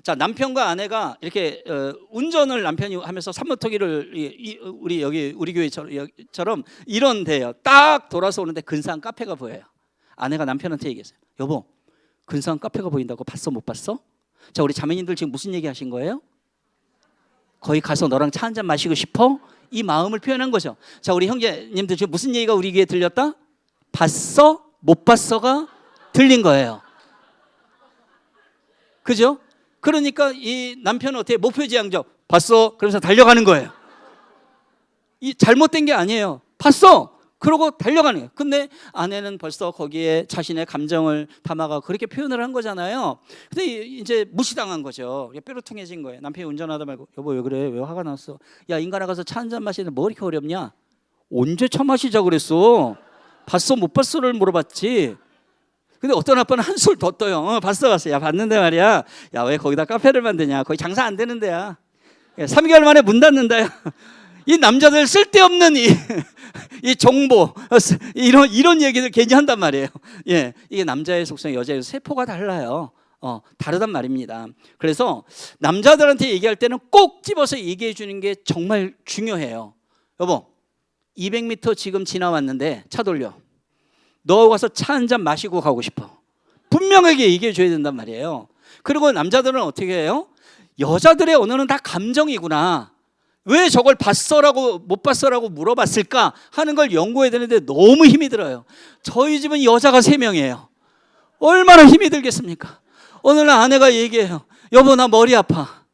자, 남편과 아내가 이렇게 운전을 남편이 하면서 산모토기를 우리 여기 우리 교회처럼 이런 데요. 딱 돌아서 오는데 근사한 카페가 보여요. 아내가 남편한테 얘기했어요. 여보, 근사한 카페가 보인다고 봤어, 못 봤어? 자, 우리 자매님들 지금 무슨 얘기 하신 거예요? 거기 가서 너랑 차 한잔 마시고 싶어? 이 마음을 표현한 거죠. 자, 우리 형제님들 지금 무슨 얘기가 우리 귀에 들렸다? 봤어? 못 봤어가 들린 거예요. 그죠? 그러니까 이 남편은 어떻게 목표지향적, 봤어? 그러면서 달려가는 거예요. 이 잘못된 게 아니에요. 봤어? 그러고 달려가는 거예요. 근데 아내는 벌써 거기에 자신의 감정을 담아가 그렇게 표현을 한 거잖아요. 근데 이제 무시당한 거죠. 뾰루퉁해진 거예요. 남편이 운전하다 말고 여보 왜 그래? 왜 화가 났어? 야 인간아 가서 차 한잔 마시는데 뭐 이렇게 어렵냐? 언제 차 마시자 그랬어? 봤어 못 봤어를 물어봤지. 근데 어떤 아빠는 한술 더 떠요. 봤어. 야 봤는데 말이야. 야 왜 거기다 카페를 만드냐? 거기 장사 안 되는 데야. 3개월 만에 문 닫는다. 이 남자들 쓸데없는 이 정보 이런 얘기들 괜히 한단 말이에요. 예, 이게 남자의 속성, 여자의 세포가 달라요. 다르단 말입니다. 그래서 남자들한테 얘기할 때는 꼭 집어서 얘기해 주는 게 정말 중요해요. 여보, 200m 지금 지나왔는데 차 돌려. 너 가서 차 한 잔 마시고 가고 싶어. 분명하게 얘기해 줘야 된단 말이에요. 그리고 남자들은 어떻게 해요? 여자들의 언어는 다 감정이구나. 왜 저걸 봤어라고 못 봤어라고 물어봤을까 하는 걸 연구해야 되는데 너무 힘이 들어요. 저희 집은 여자가 3명이에요. 얼마나 힘이 들겠습니까? 어느 날 아내가 얘기해요. 여보 나 머리 아파.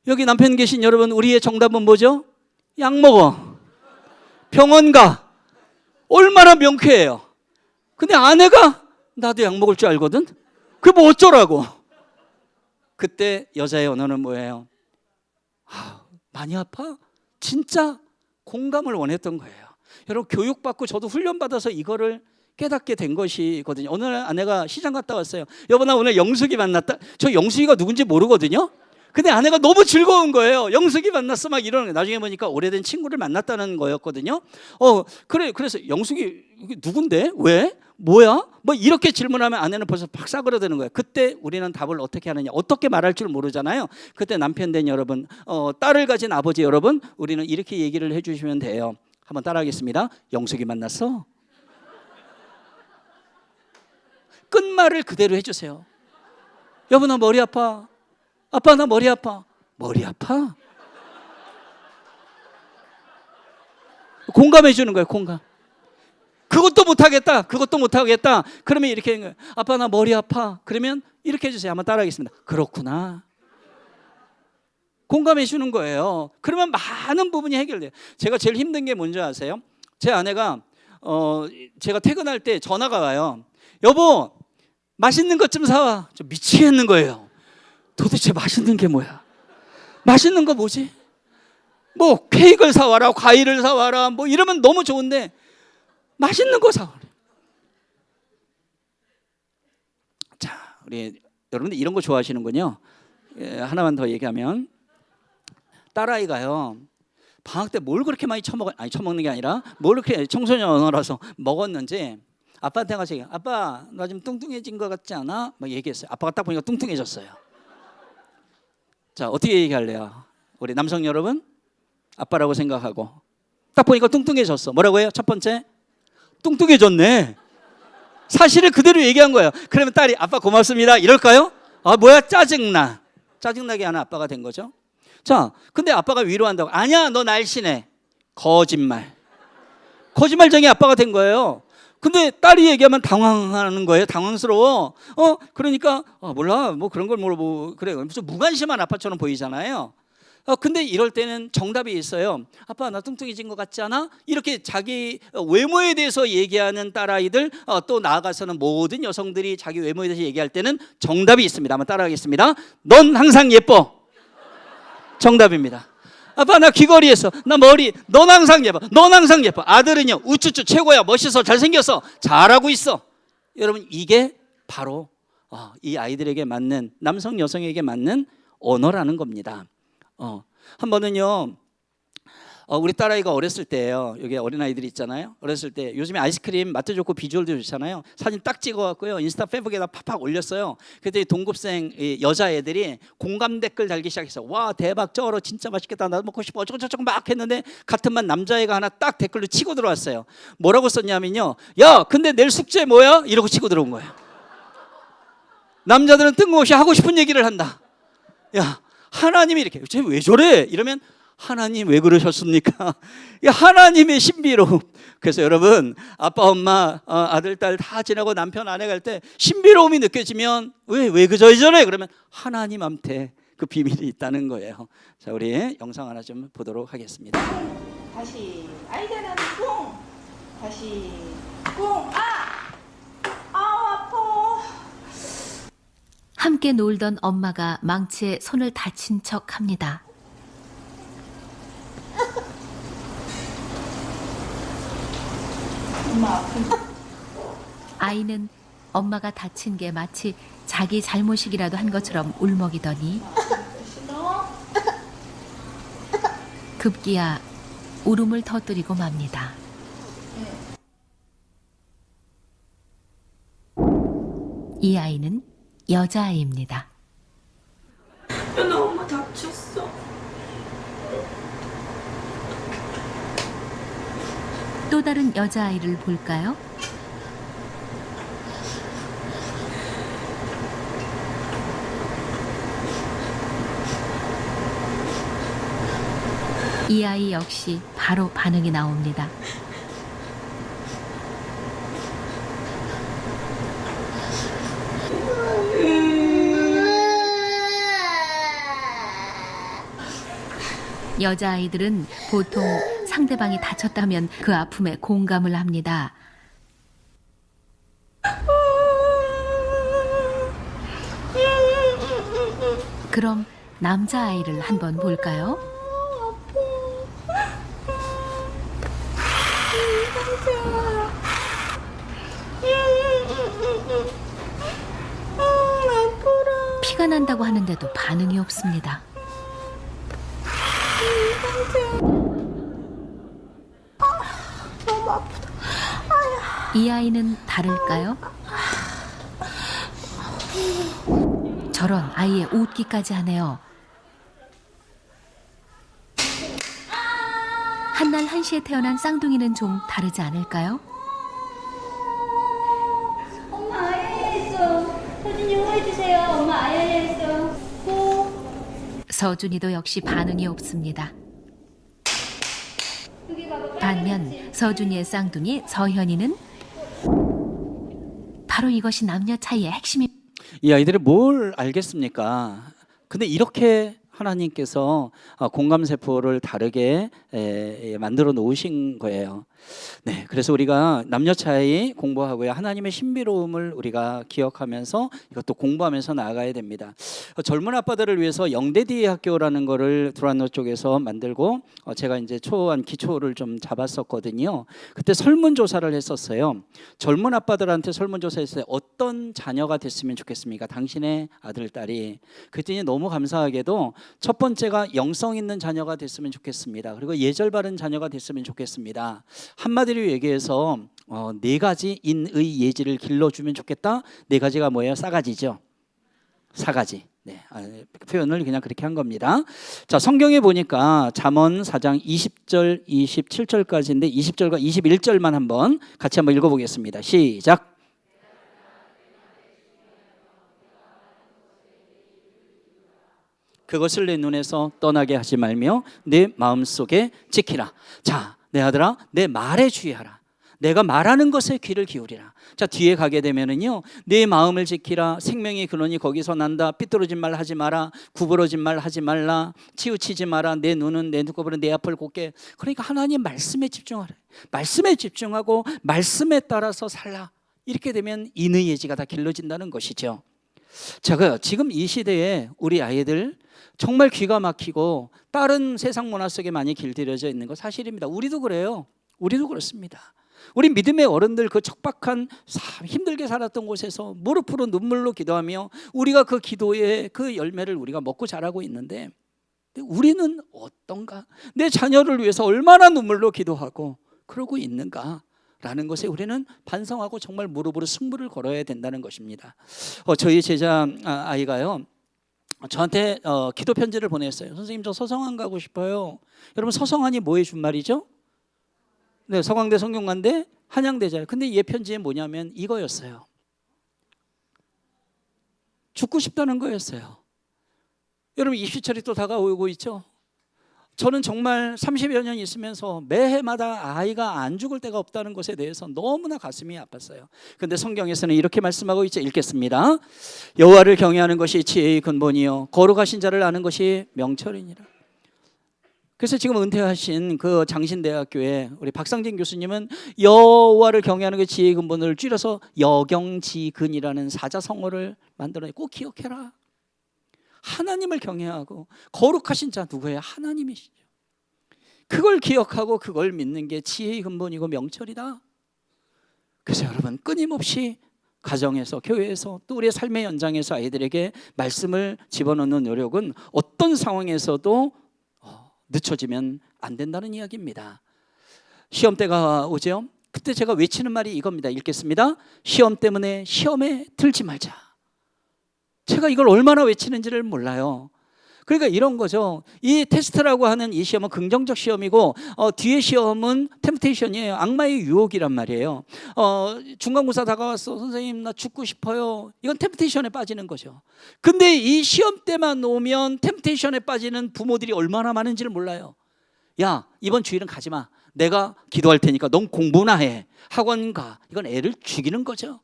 여기 남편 계신 여러분, 우리의 정답은 뭐죠? 약 먹어. 병원 가. 얼마나 명쾌해요. 근데 아내가 나도 약 먹을 줄 알거든. 그게 뭐 어쩌라고. 그때 여자의 언어는 뭐예요? 많이 아파? 진짜 공감을 원했던 거예요. 여러분 교육받고 저도 훈련받아서 이거를 깨닫게 된 것이거든요. 오늘 아내가 시장 갔다 왔어요. 여보 나 오늘 영숙이 만났다. 저 영숙이가 누군지 모르거든요. 근데 아내가 너무 즐거운 거예요. 영숙이 만났어 막 이러는 거예요. 나중에 보니까 오래된 친구를 만났다는 거였거든요. 그래서 영숙이 누군데? 왜? 뭐야? 뭐 이렇게 질문하면 아내는 벌써 팍 싸그러드는 거예요. 그때 우리는 답을 어떻게 하느냐? 어떻게 말할 줄 모르잖아요. 그때 남편 된 여러분, 딸을 가진 아버지 여러분, 우리는 이렇게 얘기를 해주시면 돼요. 한번 따라하겠습니다. 영숙이 만났어? 끝말을 그대로 해주세요. 여보 나 머리 아파. 아빠 나 머리 아파. 머리 아파? 공감해 주는 거예요. 공감. 그것도 못하겠다. 그것도 못하겠다. 그러면 이렇게 하는 거예요. 아빠 나 머리 아파. 그러면 이렇게 해주세요. 한번 따라하겠습니다. 그렇구나. 공감해 주는 거예요. 그러면 많은 부분이 해결돼요. 제가 제일 힘든 게 뭔지 아세요? 제 아내가 제가 퇴근할 때 전화가 와요. 여보 맛있는 것 좀 사와. 좀 미치겠는 거예요. 도대체 맛있는 게 뭐야? 맛있는 거 뭐지? 뭐 케이크를 사와라, 과일을 사와라, 뭐 이러면 너무 좋은데 맛있는 거 사와라. 자, 우리 여러분들 이런 거 좋아하시는군요. 하나만 더 얘기하면 딸아이가요 방학 때 뭘 그렇게 많이 처먹는 게 아니라 뭘 그렇게 청소년 언어라서 먹었는지 아빠한테 가서 아빠 나 좀 뚱뚱해진 것 같지 않아? 막 얘기했어요. 아빠가 딱 보니까 뚱뚱해졌어요. 자, 어떻게 얘기할래요? 우리 남성 여러분, 아빠라고 생각하고 딱 보니까 뚱뚱해졌어. 뭐라고 해요? 첫 번째, 뚱뚱해졌네. 사실을 그대로 얘기한 거예요. 그러면 딸이 아빠 고맙습니다 이럴까요? 아 뭐야 짜증나. 짜증나게 하는 아빠가 된 거죠. 자, 근데 아빠가 위로한다고 아니야 너 날씬해. 거짓말. 거짓말쟁이 아빠가 된 거예요. 근데 딸이 얘기하면 당황하는 거예요. 당황스러워. 그러니까 몰라 뭐 그런 걸 물어보고 그래 무슨 무관심한 아빠처럼 보이잖아요. 근데 이럴 때는 정답이 있어요. 아빠 나 뚱뚱해진 것 같지 않아? 이렇게 자기 외모에 대해서 얘기하는 딸아이들, 또 나아가서는 모든 여성들이 자기 외모에 대해서 얘기할 때는 정답이 있습니다. 한번 따라하겠습니다. 넌 항상 예뻐. 정답입니다. 아빠 나 귀걸이했어. 나 머리. 넌 항상 예뻐. 넌 항상 예뻐. 아들은요 우쭈쭈 최고야. 멋있어. 잘생겼어. 잘하고 있어. 여러분 이게 바로 이 아이들에게 맞는 남성 여성에게 맞는 언어라는 겁니다. 한 번은요 우리 딸아이가 어렸을 때예요. 여기 어린아이들이 있잖아요. 어렸을 때 요즘에 아이스크림 맛도 좋고 비주얼도 좋잖아요. 사진 딱 찍어갖고요 인스타 페이북에다 팍팍 올렸어요. 그때 동급생 여자애들이 공감 댓글 달기 시작했어요. 와 대박 쩔어 진짜 맛있겠다 나도 먹고 싶어 어쩌고저쩌고 막 했는데 같은 반 남자애가 하나 딱 댓글로 치고 들어왔어요. 뭐라고 썼냐면요 야 근데 내일 숙제 뭐야? 이러고 치고 들어온 거예요. 남자들은 뜬금없이 하고 싶은 얘기를 한다. 야 하나님이 이렇게 쟤 왜 저래? 이러면 하나님 왜 그러셨습니까? 하나님의 신비로움. 그래서 여러분 아빠 엄마 아들 딸 다 지나고 남편 아내 갈 때 신비로움이 느껴지면 왜 그저 저래? 그러면 하나님한테 그 비밀이 있다는 거예요. 자 우리 영상 하나 좀 보도록 하겠습니다. 다시 아이잖아 뿡 다시 꿍! 아우 아파. 함께 놀던 엄마가 망치에 손을 다친 척 합니다. 엄마 아픈데. 아이는 엄마가 다친 게 마치 자기 잘못이기라도 한 것처럼 울먹이더니 급기야 울음을 터뜨리고 맙니다. 이 아이는 여자아이입니다. 나 엄마 다쳤어. 또 다른 여자아이를 볼까요? 이 아이 역시 바로 반응이 나옵니다. 여자아이들은 보통 상대방이 다쳤다면 그 아픔에 공감을 합니다. 그럼 남자아이를 한번 볼까요? 피가 난다고 하는데도 반응이 없습니다. 너무 아프다. 이 아이는 다를까요? 저런 아이의 웃기까지 하네요. 한날 한시에 태어난 쌍둥이는 좀 다르지 않을까요? 엄마 아야야 했어. 서준이 호해주세요. 엄마 아야야 했어. 서준이도 역시 반응이 없습니다. 여기 봐봐. 반면 서준이의 쌍둥이 서현이는 바로 이것이 남녀 차이의 핵심입니다. 이 아이들이 뭘 알겠습니까? 근데 이렇게 하나님께서 공감세포를 다르게 만들어 놓으신 거예요. 네, 그래서 우리가 남녀 차이 공부하고요, 하나님의 신비로움을 우리가 기억하면서 이것도 공부하면서 나아가야 됩니다. 젊은 아빠들을 위해서 영대디 학교라는 거를 두란노 쪽에서 만들고 제가 이제 초안 기초를 좀 잡았었거든요. 그때 설문조사를 했었어요. 젊은 아빠들한테 설문조사했어요. 어떤 자녀가 됐으면 좋겠습니까? 당신의 아들, 딸이. 그랬더니 너무 감사하게도 첫 번째가 영성 있는 자녀가 됐으면 좋겠습니다. 그리고 예절 바른 자녀가 됐으면 좋겠습니다. 한마디로 얘기해서 4가지 인의 예지를 길러주면 좋겠다. 4가지가 뭐예요? 싸가지죠. 사가지. 네, 표현을 그냥 그렇게 한 겁니다. 자, 성경에 보니까 잠언 4장 20절, 27절까지인데 20절과 21절만 한번 같이 한번 읽어보겠습니다. 시작. 그것을 내 눈에서 떠나게 하지 말며 내 마음속에 지키라. 자, 내 아들아, 내 말에 주의하라. 내가 말하는 것에 귀를 기울이라. 자, 뒤에 가게 되면은요, 내 마음을 지키라. 생명의 근원이 거기서 난다. 삐뚤어진 말 하지 마라. 구부러진 말 하지 말라. 치우치지 마라. 내 눈은 내 눈꺼풀은 내 앞을 곱게. 그러니까 하나님 말씀에 집중하라. 말씀에 집중하고 말씀에 따라서 살라. 이렇게 되면 인의 예지가 다 길러진다는 것이죠. 자, 지금 이 시대에 우리 아이들 정말 귀가 막히고 다른 세상 문화 속에 많이 길들여져 있는 거 사실입니다. 우리도 그래요. 우리도 그렇습니다. 우리 믿음의 어른들 그 척박한 힘들게 살았던 곳에서 무릎으로 눈물로 기도하며 우리가 그 기도의 그 열매를 우리가 먹고 자라고 있는데 우리는 어떤가? 내 자녀를 위해서 얼마나 눈물로 기도하고 그러고 있는가? 라는 것에 우리는 반성하고 정말 무릎으로 승부를 걸어야 된다는 것입니다. 저희 제자 아이가요, 저한테 기도 편지를 보냈어요. 선생님, 저 서성한 가고 싶어요. 여러분, 서성한이 뭐의 준말이죠? 네, 서강대 성균관대 한양대잖아요. 근데 얘 편지에 뭐냐면 이거였어요. 죽고 싶다는 거였어요. 여러분, 입시철이 또 다가오고 있죠. 저는 정말 30여 년 있으면서 매해마다 아이가 안 죽을 때가 없다는 것에 대해서 너무나 가슴이 아팠어요. 그런데 성경에서는 이렇게 말씀하고 있죠. 읽겠습니다. 여호와를 경외하는 것이 지혜의 근본이요 거룩하신 자를 아는 것이 명철이니라. 그래서 지금 은퇴하신 그 장신대학교에 우리 박상진 교수님은 여호와를 경외하는 그 지혜의 근본을 줄여서 여경지근이라는 사자성어를 만들어내. 꼭 기억해라. 하나님을 경외하고 거룩하신 자 누구예요? 하나님이시죠. 그걸 기억하고 그걸 믿는 게 지혜의 근본이고 명철이다. 그래서 여러분 끊임없이 가정에서, 교회에서, 또 우리의 삶의 현장에서 아이들에게 말씀을 집어넣는 노력은 어떤 상황에서도 늦춰지면 안 된다는 이야기입니다. 시험 때가 오죠. 그때 제가 외치는 말이 이겁니다. 읽겠습니다. 시험 때문에 시험에 들지 말자. 제가 이걸 얼마나 외치는지를 몰라요. 그러니까 이런 거죠. 이 테스트라고 하는 이 시험은 긍정적 시험이고 뒤에 시험은 템프테이션이에요. 악마의 유혹이란 말이에요. 중간고사 다가왔어. 선생님 나 죽고 싶어요. 이건 템프테이션에 빠지는 거죠. 근데 이 시험 때만 오면 템프테이션에 빠지는 부모들이 얼마나 많은지를 몰라요. 야, 이번 주일은 가지 마. 내가 기도할 테니까 넌 공부나 해. 학원 가. 이건 애를 죽이는 거죠.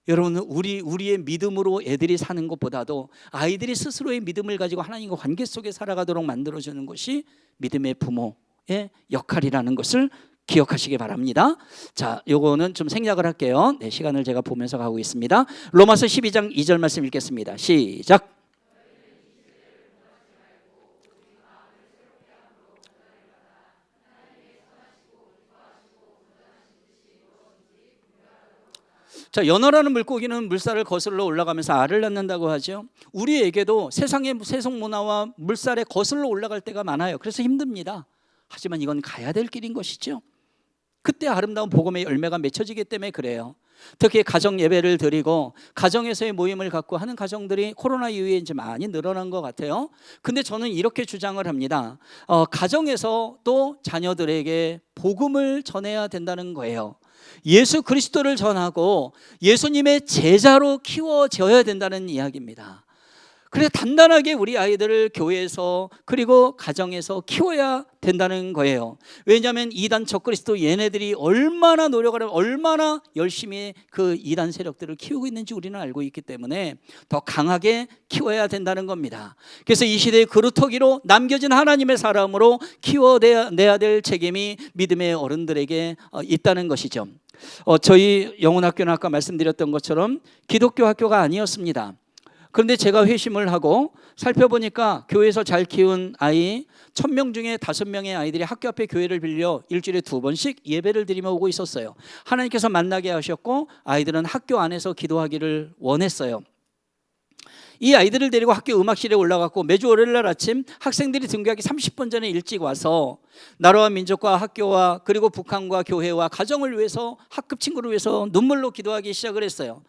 여러분, 우리의 믿음으로 애들이 사는 것보다도 아이들이 스스로의 믿음을 가지고 하나님과 관계 속에 살아가도록 만들어주는 것이 믿음의 부모의 역할이라는 것을 기억하시기 바랍니다. 자, 요거는 좀 생략을 할게요. 네, 시간을 제가 보면서 가고 있습니다. 로마서 12장 2절 말씀 읽겠습니다. 시작. 자, 연어라는 물고기는 물살을 거슬러 올라가면서 알을 낳는다고 하죠. 우리에게도 세상의 세속 문화와 물살에 거슬러 올라갈 때가 많아요. 그래서 힘듭니다. 하지만 이건 가야 될 길인 것이죠. 그때 아름다운 복음의 열매가 맺혀지기 때문에 그래요. 특히 가정 예배를 드리고 가정에서의 모임을 갖고 하는 가정들이 코로나 이후에 이제 많이 늘어난 것 같아요. 근데 저는 이렇게 주장을 합니다. 가정에서 또 자녀들에게 복음을 전해야 된다는 거예요. 예수 그리스도를 전하고 예수님의 제자로 키워져야 된다는 이야기입니다. 그래서 단단하게 우리 아이들을 교회에서 그리고 가정에서 키워야 된다는 거예요. 왜냐하면 이단 적그리스도 얘네들이 얼마나 노력을 하고 얼마나 열심히 그 이단 세력들을 키우고 있는지 우리는 알고 있기 때문에 더 강하게 키워야 된다는 겁니다. 그래서 이 시대의 그루터기로 남겨진 하나님의 사람으로 키워내야 될 책임이 믿음의 어른들에게 있다는 것이죠. 저희 영혼학교는 아까 말씀드렸던 것처럼 기독교 학교가 아니었습니다. 그런데 제가 회심을 하고 살펴보니까 교회에서 잘 키운 아이 1000명 중에 5명의 아이들이 학교 앞에 교회를 빌려 일주일에 2번씩 예배를 드리며 오고 있었어요. 하나님께서 만나게 하셨고 아이들은 학교 안에서 기도하기를 원했어요. 이 아이들을 데리고 학교 음악실에 올라갔고 매주 월요일날 아침 학생들이 등교하기 30분 전에 일찍 와서 나라와 민족과 학교와 그리고 북한과 교회와 가정을 위해서 학급 친구를 위해서 눈물로 기도하기 시작을 했어요.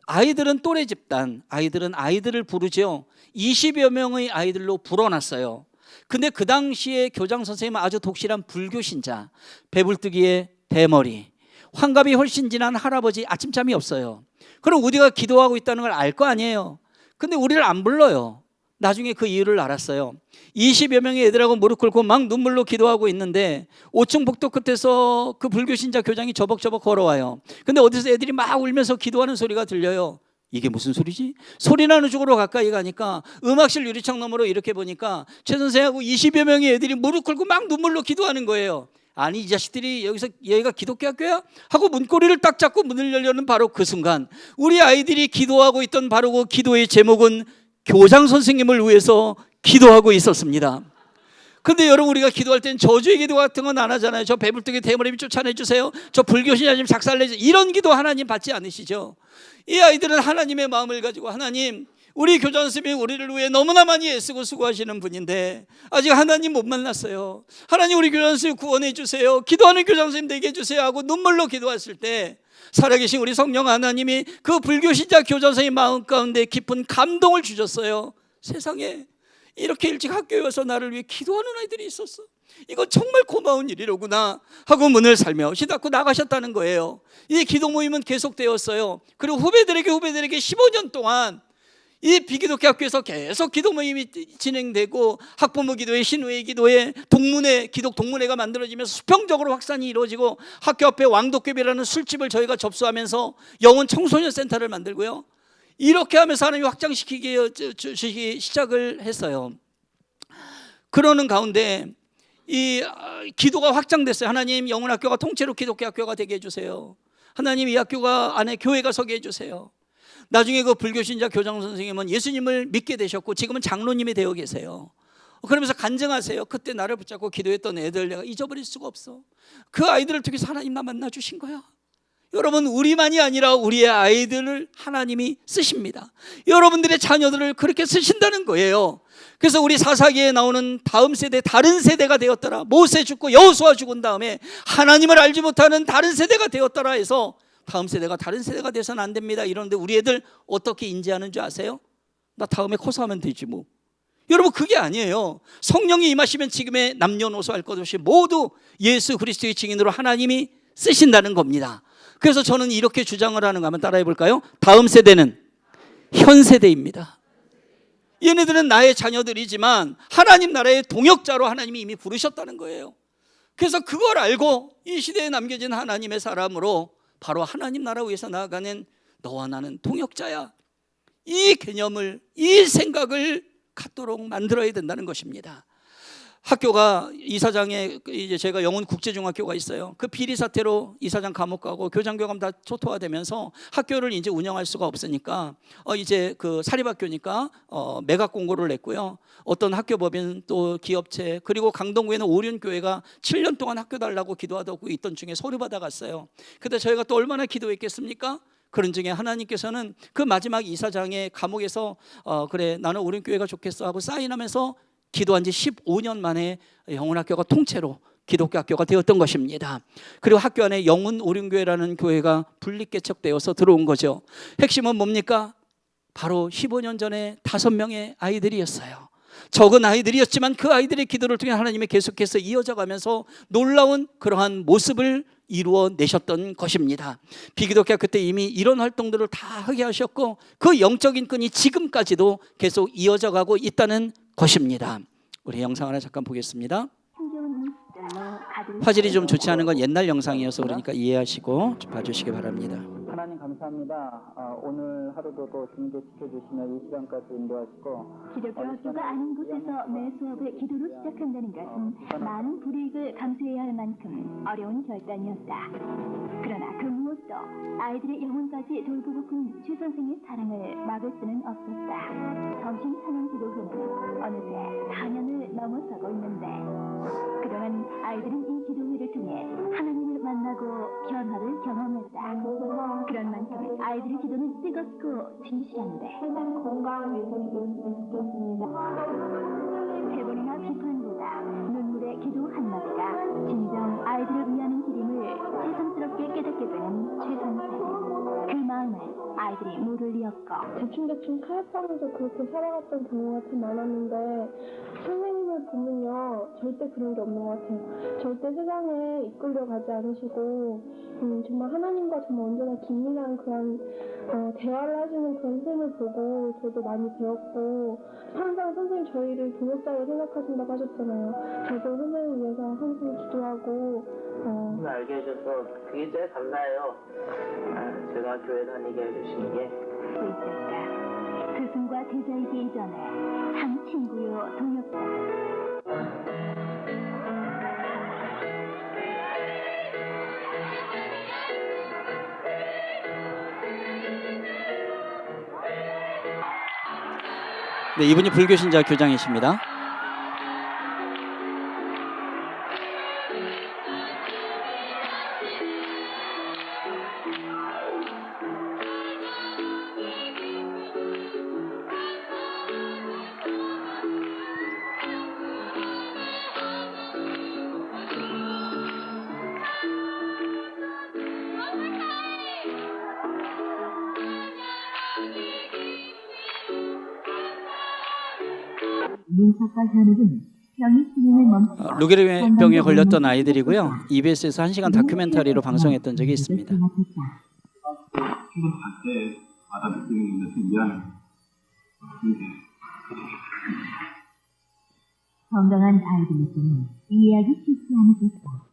아이들은 또래 집단, 아이들은 아이들을 부르죠. 20여 명의 아이들로 불어났어요. 근데 그 당시에 교장 선생님은 아주 독실한 불교 신자, 배불뚝이의 대머리, 환갑이 훨씬 지난 할아버지, 아침잠이 없어요. 그럼 우리가 기도하고 있다는 걸 알 거 아니에요. 근데 우리를 안 불러요. 나중에 그 이유를 알았어요. 20여 명의 애들하고 무릎 꿇고 막 눈물로 기도하고 있는데 5층 복도 끝에서 그 불교 신자 교장이 저벅저벅 걸어와요. 근데 어디서 애들이 막 울면서 기도하는 소리가 들려요. 이게 무슨 소리지? 소리 나는 쪽으로 가까이 가니까 음악실 유리창 너머로 이렇게 보니까 최 선생하고 20여 명의 애들이 무릎 꿇고 막 눈물로 기도하는 거예요. 아니 이 자식들이 여기가 기독교 학교야? 하고 문고리를 딱 잡고 문을 열려는 바로 그 순간 우리 아이들이 기도하고 있던 바로 그 기도의 제목은 교장 선생님을 위해서 기도하고 있었습니다. 근데 여러분 우리가 기도할 땐 저주의 기도 같은 건 안 하잖아요. 저 배불뚝이 대머리 쫓아내주세요. 저 불교신자 좀 작살내주세요. 이런 기도 하나님 받지 않으시죠? 이 아이들은 하나님의 마음을 가지고 하나님 우리 교장 선생님이 우리를 위해 너무나 많이 애쓰고 수고하시는 분인데 아직 하나님 못 만났어요. 하나님 우리 교장 선생님 구원해 주세요. 기도하는 교장 선생님 되게 해주세요 하고 눈물로 기도했을 때 살아계신 우리 성령 하나님이 그 불교신자 교장 선생님 마음 가운데 깊은 감동을 주셨어요. 세상에 이렇게 일찍 학교에 와서 나를 위해 기도하는 아이들이 있었어. 이거 정말 고마운 일이로구나 하고 문을 살며시 닫고 나가셨다는 거예요. 이 기도 모임은 계속되었어요. 그리고 후배들에게 15년 동안 이 비기독교 학교에서 계속 기도 모임이 진행되고 학부모 기도회, 신우회 기도회, 동문회, 기독 동문회가 만들어지면서 수평적으로 확산이 이루어지고 학교 앞에 왕도깨비라는 술집을 저희가 접수하면서 영혼 청소년 센터를 만들고요. 이렇게 하면서 하나님이 확장시키기 시작을 했어요. 그러는 가운데 이 기도가 확장됐어요. 하나님, 영훈학교가 통째로 기독교 학교가 되게 해주세요. 하나님, 이 학교가 안에 교회가 서게 해주세요. 나중에 그 불교신자 교장 선생님은 예수님을 믿게 되셨고 지금은 장로님이 되어 계세요. 그러면서 간증하세요. 그때 나를 붙잡고 기도했던 애들 내가 잊어버릴 수가 없어. 그 아이들을 통해서 하나님 나 만나 주신 거야. 여러분, 우리만이 아니라 우리의 아이들을 하나님이 쓰십니다. 여러분들의 자녀들을 그렇게 쓰신다는 거예요. 그래서 우리 사사기에 나오는 다음 세대, 다른 세대가 되었더라. 모세 죽고 여호수아 죽은 다음에 하나님을 알지 못하는 다른 세대가 되었더라 해서 다음 세대가 다른 세대가 돼서는 안 됩니다. 이러는데 우리 애들 어떻게 인지하는 줄 아세요? 나 다음에 코사하면 되지 뭐. 여러분, 그게 아니에요. 성령이 임하시면 지금의 남녀노소 할 것 없이 모두 예수 그리스도의 증인으로 하나님이 쓰신다는 겁니다. 그래서 저는 이렇게 주장을 하는 거 한번 따라해 볼까요? 다음 세대는 현 세대입니다. 얘네들은 나의 자녀들이지만 하나님 나라의 동역자로 하나님이 이미 부르셨다는 거예요. 그래서 그걸 알고 이 시대에 남겨진 하나님의 사람으로 바로 하나님 나라 위해서 나아가는 너와 나는 동역자야. 이 개념을, 이 생각을 갖도록 만들어야 된다는 것입니다. 학교가 이사장에 이제 제가 영훈 국제중학교가 있어요. 그 비리 사태로 이사장 감옥 가고 교장 교감 다 초토화되면서 학교를 이제 운영할 수가 없으니까 이제 그 사립학교니까 매각 공고를 냈고요. 어떤 학교법인 또 기업체 그리고 강동구에는 오륜교회가 7년 동안 학교 달라고 기도하고 있던 중에 서류 받아갔어요. 근데 저희가 또 얼마나 기도했겠습니까? 그런 중에 하나님께서는 그 마지막 이사장의 감옥에서 그래 나는 오륜교회가 좋겠어 하고 사인하면서 기도한 지 15년 만에 영훈학교가 통째로 기독교 학교가 되었던 것입니다. 그리고 학교 안에 영훈 오륜교회라는 교회가 분립개척되어서 들어온 거죠. 핵심은 뭡니까? 바로 15년 전에 5명의 아이들이었어요. 적은 아이들이었지만 그 아이들의 기도를 통해 하나님이 계속해서 이어져 가면서 놀라운 그러한 모습을 이루어내셨던 것입니다. 비기독교 학교 때 이미 이런 활동들을 다 하게 하셨고 그 영적인 끈이 지금까지도 계속 이어져 가고 있다는 것입니다. 우리 영상 하나 잠깐 보겠습니다. 화질이 좀 좋지 않은 건 옛날 영상이어서 그러니까 이해하시고 좀 봐주시기 바랍니다. 하나님 감사합니다. 오늘 하루도 또 주님께 지켜주시며 이 시간까지 인도하시고 기독교 학교가 아닌 곳에서 매 수업을 기도로 시작한다는 것은 많은 불이익을 감수해야 할 만큼 어려운 결단이었다. 그러나 그 무엇도 아이들의 영혼까지 돌보고픈 최 선생의 사랑을 막을 수는 없었다. 점심 찬양 기도회는 어느새 4년을 넘어서고 있는데 그동안 아이들은 이 기도회를 통해 하나님을 만나고 변화를 경험했다. 그런 만큼 아이들의 기도는 뜨겁고 진실한데 항상 건강한 위선이 좋습니다. 대본이나 비판보다 눈물의 기도 한마디가 진정 아이들을 위하는 길임을 새삼스럽게 깨닫게 되는 최 선생. 그 마음을 아이들이 모를 리 없고 대충대충 타협하면서 그렇게 살아갔던 경우가 참 많았는데 선생님을 보면요 절대 그런 게 없는 것 같아요. 절대 세상에 이끌려가지 않으시고 정말 하나님과 정말 언제나 긴밀한 그런 대화를 하시는 그런 선생님을 보고 저도 많이 배웠고 항상 선생님 저희를 동역자로 생각하신다고 하셨잖아요. 저도 선생님을 위해서 항상 기도하고 알게 해줘서 그게 제일 감사해요. 제가 교회 다니게 해주신 게. 있을까? 스승과 제자이기 이전에 한 친구요 동역자. 네, 이분이 불교신자 교장이십니다. 루게르병에 걸렸던 아이들이고요. EBS에서 1시간 다큐멘터리로 방송했던 적이 있습니다. 건강한 아이들에게는 이 이야기 쉽지 않으셨다.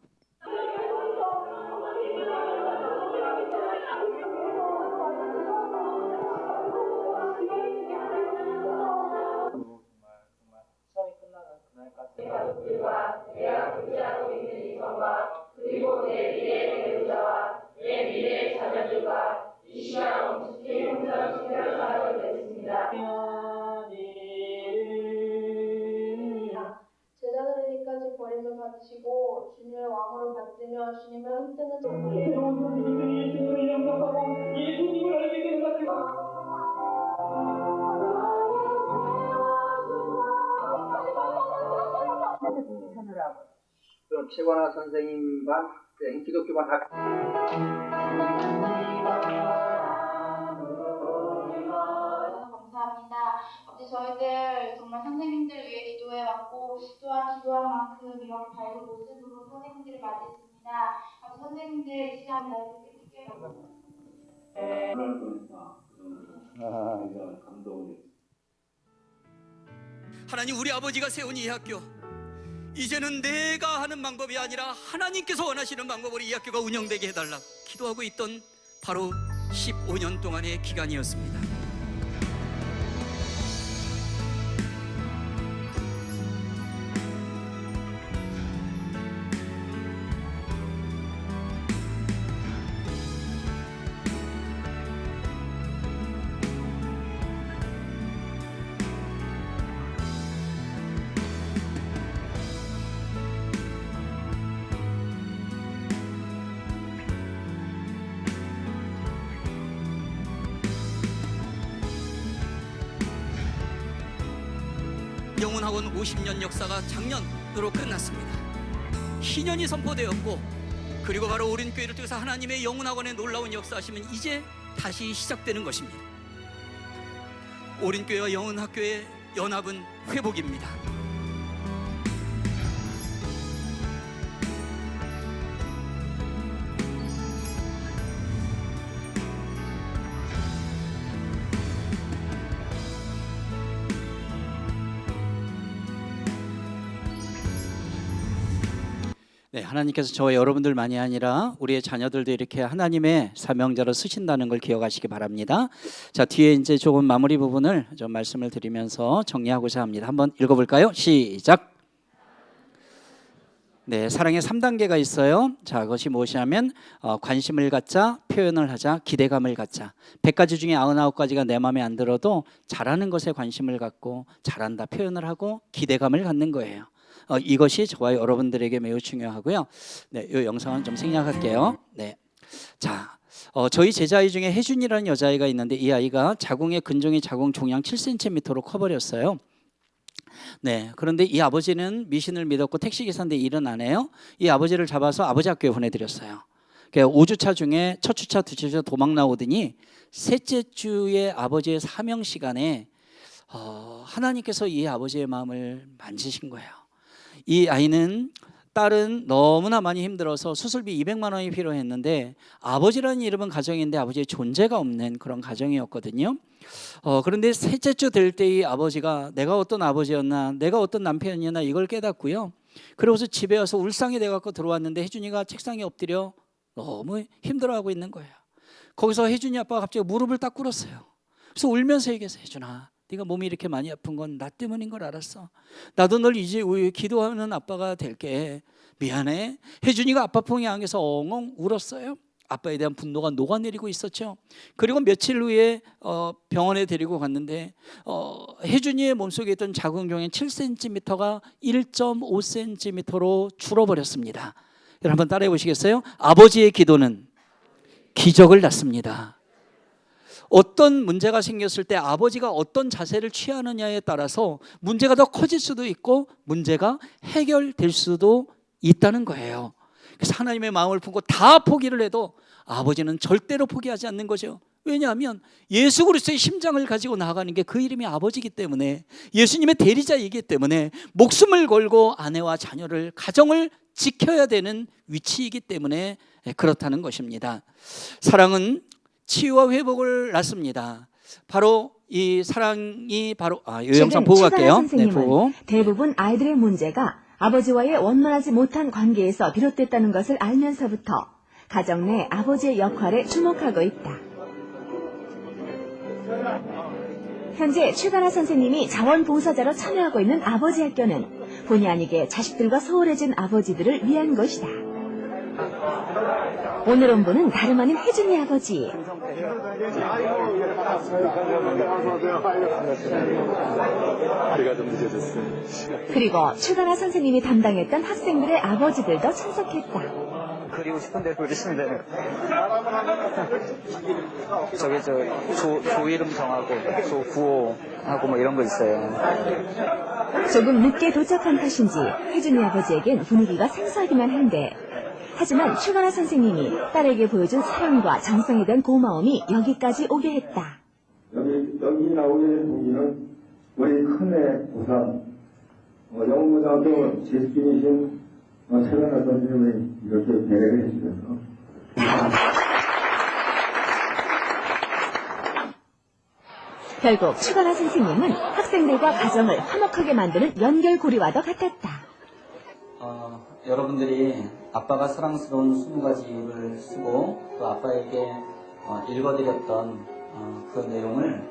수업이 끝나는 그날까지 주님을 흠드는 예수님을 영접하고 예수님을 알게 되는 것입니다. 그럼 최관아 선생님 반 학생, 기독교 반 감사합니다. 아버지 저희들 정말 선생님들 위해 기도해왔고 또한 기도한 만큼 이렇게 밝은 모습으로 선생님들을 맞이했습니다. 아버지 선생님들 이 시간 날을 크게 하나님, 우리 아버지가 세운 이 학교, 이제는 내가 하는 방법이 아니라 하나님께서 원하시는 방법으로 이 학교가 운영되게 해달라 기도하고 있던 바로 15년 동안의 기간이었습니다. 영훈학원 50년 역사가 작년으로 끝났습니다. 희년이 선포되었고, 그리고 바로 오륜교회를 통해서 하나님의 영훈학원의 놀라운 역사하시면 이제 다시 시작되는 것입니다. 오륜교회와 영훈학교의 연합은 회복입니다. 네, 하나님께서 저와 여러분들만이 아니라 우리의 자녀들도 이렇게 하나님의 사명자로 쓰신다는 걸 기억하시기 바랍니다. 자, 뒤에 이제 조금 마무리 부분을 좀 말씀을 드리면서 정리하고자 합니다. 한번 읽어볼까요? 시작. 네, 사랑의 3단계가 있어요. 자, 그것이 무엇이냐면 관심을 갖자, 표현을 하자, 기대감을 갖자. 100가지 중에 99가지가 내 마음에 안 들어도 잘하는 것에 관심을 갖고 잘한다 표현을 하고 기대감을 갖는 거예요. 이것이 저와 여러분들에게 매우 중요하고요. 네, 이 영상은 좀 생략할게요. 네, 자, 저희 제자아이 중에 혜준이라는 여자아이가 있는데 이 아이가 자궁의 근종이 자궁 종양 7cm로 커버렸어요. 네, 그런데 이 아버지는 미신을 믿었고 택시기사인데 일은 안 해요. 이 아버지를 잡아서 아버지 학교에 보내드렸어요. 5주차 중에 첫 주차, 두 주차 도망 나오더니 셋째 주에 아버지의 사명 시간에 하나님께서 이 아버지의 마음을 만지신 거예요. 이 아이는 딸은 너무나 많이 힘들어서 수술비 200만 원이 필요했는데 아버지라는 이름은 가정인데 아버지의 존재가 없는 그런 가정이었거든요. 그런데 셋째 주 될 때 이 아버지가 내가 어떤 아버지였나, 내가 어떤 남편이었나 이걸 깨닫고요. 그러고서 집에 와서 울상이 돼갖고 들어왔는데 혜준이가 책상에 엎드려 너무 힘들어하고 있는 거예요. 거기서 혜준이 아빠가 갑자기 무릎을 딱 꿇었어요. 그래서 울면서 얘기했어요. 혜준아, 네가 몸이 이렇게 많이 아픈 건 나 때문인 걸 알았어. 나도 널 이제 기도하는 아빠가 될게. 미안해. 혜준이가 아빠 품에 안겨서 엉엉 울었어요. 아빠에 대한 분노가 녹아내리고 있었죠. 그리고 며칠 후에 병원에 데리고 갔는데 혜준이의 몸속에 있던 자궁종양 7cm가 1.5cm로 줄어버렸습니다. 여러분 한번 따라해 보시겠어요? 아버지의 기도는 기적을 낳습니다. 어떤 문제가 생겼을 때 아버지가 어떤 자세를 취하느냐에 따라서 문제가 더 커질 수도 있고 문제가 해결될 수도 있다는 거예요. 그래서 하나님의 마음을 품고 다 포기를 해도 아버지는 절대로 포기하지 않는 거죠. 왜냐하면 예수 그리스도의 심장을 가지고 나아가는 게 그 이름이 아버지이기 때문에, 예수님의 대리자이기 때문에 목숨을 걸고 아내와 자녀를, 가정을 지켜야 되는 위치이기 때문에 그렇다는 것입니다. 사랑은 치유와 회복을 낳습니다. 바로 이 사랑이 바로 이 영상 보고 갈게요. 네, 보고. 대부분 아이들의 문제가 아버지와의 원만하지 못한 관계에서 비롯됐다는 것을 알면서부터 가정 내 아버지의 역할에 주목하고 있다. 현재 최가나 선생님이 자원봉사자로 참여하고 있는 아버지 학교는 본의 아니게 자식들과 소홀해진 아버지들을 위한 것이다. 오늘 온 분은 다름 아닌 혜준이 아버지. 그리고 최가나 선생님이 담당했던 학생들의 아버지들도 참석했다. 그리고 싶은데 그리시면 되는 저기 조 이름 정하고 조 구호하고 뭐 이런 거 있어요. 조금 늦게 도착한 탓인지 혜준이 아버지에겐 분위기가 생소하기만 한데 하지만 최건아 선생님이 딸에게 보여준 사랑과 정성에 대한 고마움이 여기까지 오게 했다. 여기 나오게 된 동기는 우리 큰애 우선 영문고등학교 재수님이신 최건아 선생님이 이렇게 배려를 해주셔서 결국 최건아 선생님은 학생들과 가정을 화목하게 만드는 연결고리와도 같았다. 여러분들이 아빠가 사랑스러운 20가지를 쓰고 또 아빠에게 읽어드렸던 그 내용을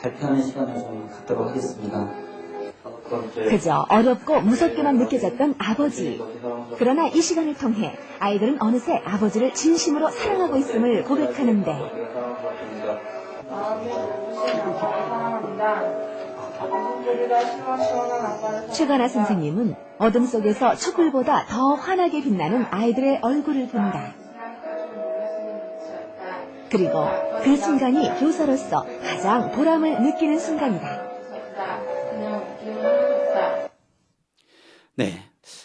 발표하는 시간을 좀 갖도록 하겠습니다. 그저 어렵고 무섭게만 느껴졌던 아버지. 그러나 이 시간을 통해 아이들은 어느새 아버지를 진심으로 사랑하고 있음을 고백하는데 최건아 선생님은 어둠 속에서 촛불보다 더 환하게 빛나는 아이들의 얼굴을 본다. 그리고 그 순간이 교사로서 가장 보람을 느끼는 순간이다. 네.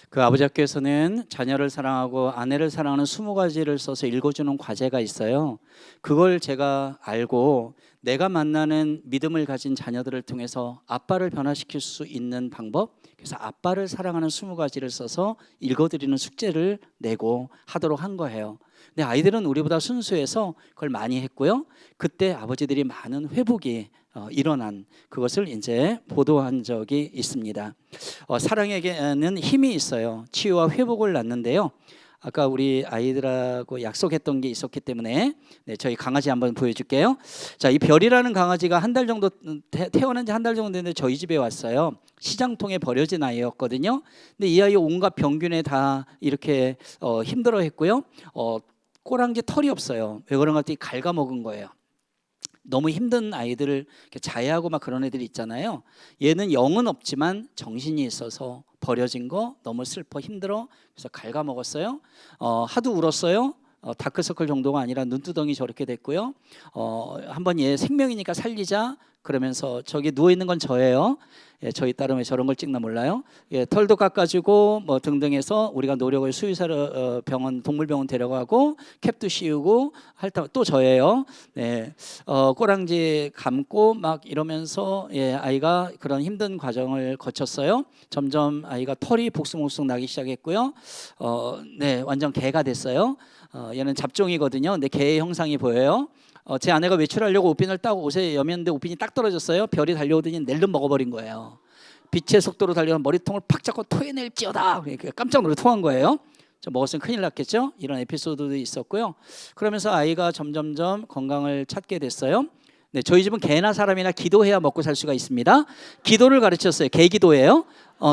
그 아버지 학교에서는 자녀를 사랑하고 아내를 사랑하는 20가지를 써서 읽어주는 과제가 있어요. 그걸 제가 알고 내가 만나는 믿음을 가진 자녀들을 통해서 아빠를 변화시킬 수 있는 방법, 그래서 아빠를 사랑하는 20가지를 써서 읽어드리는 숙제를 내고 하도록 한 거예요. 근데 아이들은 우리보다 순수해서 그걸 많이 했고요. 그때 아버지들이 많은 회복이 일어난 그것을 이제 보도한 적이 있습니다. 사랑에게는 힘이 있어요. 치유와 회복을 낳는데요. 아까 우리 아이들하고 약속했던 게 있었기 때문에 저희 강아지 한번 보여줄게요. 자, 이 별이라는 강아지가 한 달 정도 태어난 지 한 달 정도 됐는데 저희 집에 왔어요. 시장통에 버려진 아이였거든요. 근데 이 아이 온갖 병균에 다 이렇게 힘들어했고요. 꼬랑지 털이 없어요. 왜 그런가 했더니 갉아먹은 거예요. 너무 힘든 아이들을 자해하고 막 그런 애들이 있잖아요. 얘는 영은 없지만 정신이 있어서 버려진 거 너무 슬퍼 힘들어 그래서 갉아먹었어요. 하도 울었어요. 다크서클 정도가 아니라 눈두덩이 저렇게 됐고요. 한번 얘 생명이니까 살리자 그러면서 저기 누워있는 건 저예요. 예, 저희 딸은 왜 저런 걸 찍나 몰라요. 예, 털도 깎아주고 뭐 등등해서 우리가 노력을 수의사로 병원 동물병원 데려가고 캡도 씌우고 할 때 또 저예요. 네, 꼬랑지 감고 막 이러면서 예, 아이가 그런 힘든 과정을 거쳤어요. 점점 아이가 털이 복숭복숭 나기 시작했고요. 네, 완전 개가 됐어요. 얘는 잡종이거든요. 근데 개의 형상이 보여요. 제 아내가 외출하려고 옷핀을 따고 옷에 여미었는데 옷핀이 딱 떨어졌어요. 별이 달려오더니 낼름 먹어버린 거예요. 빛의 속도로 달려온 머리통을 팍 잡고 토해낼지어다. 깜짝 놀라 토한 거예요. 저 먹었으면 큰일 났겠죠. 이런 에피소드도 있었고요. 그러면서 아이가 점점점 건강을 찾게 됐어요. 네, 저희 집은 개나 사람이나 기도해야 먹고 살 수가 있습니다. 기도를 가르쳤어요. 개기도예요.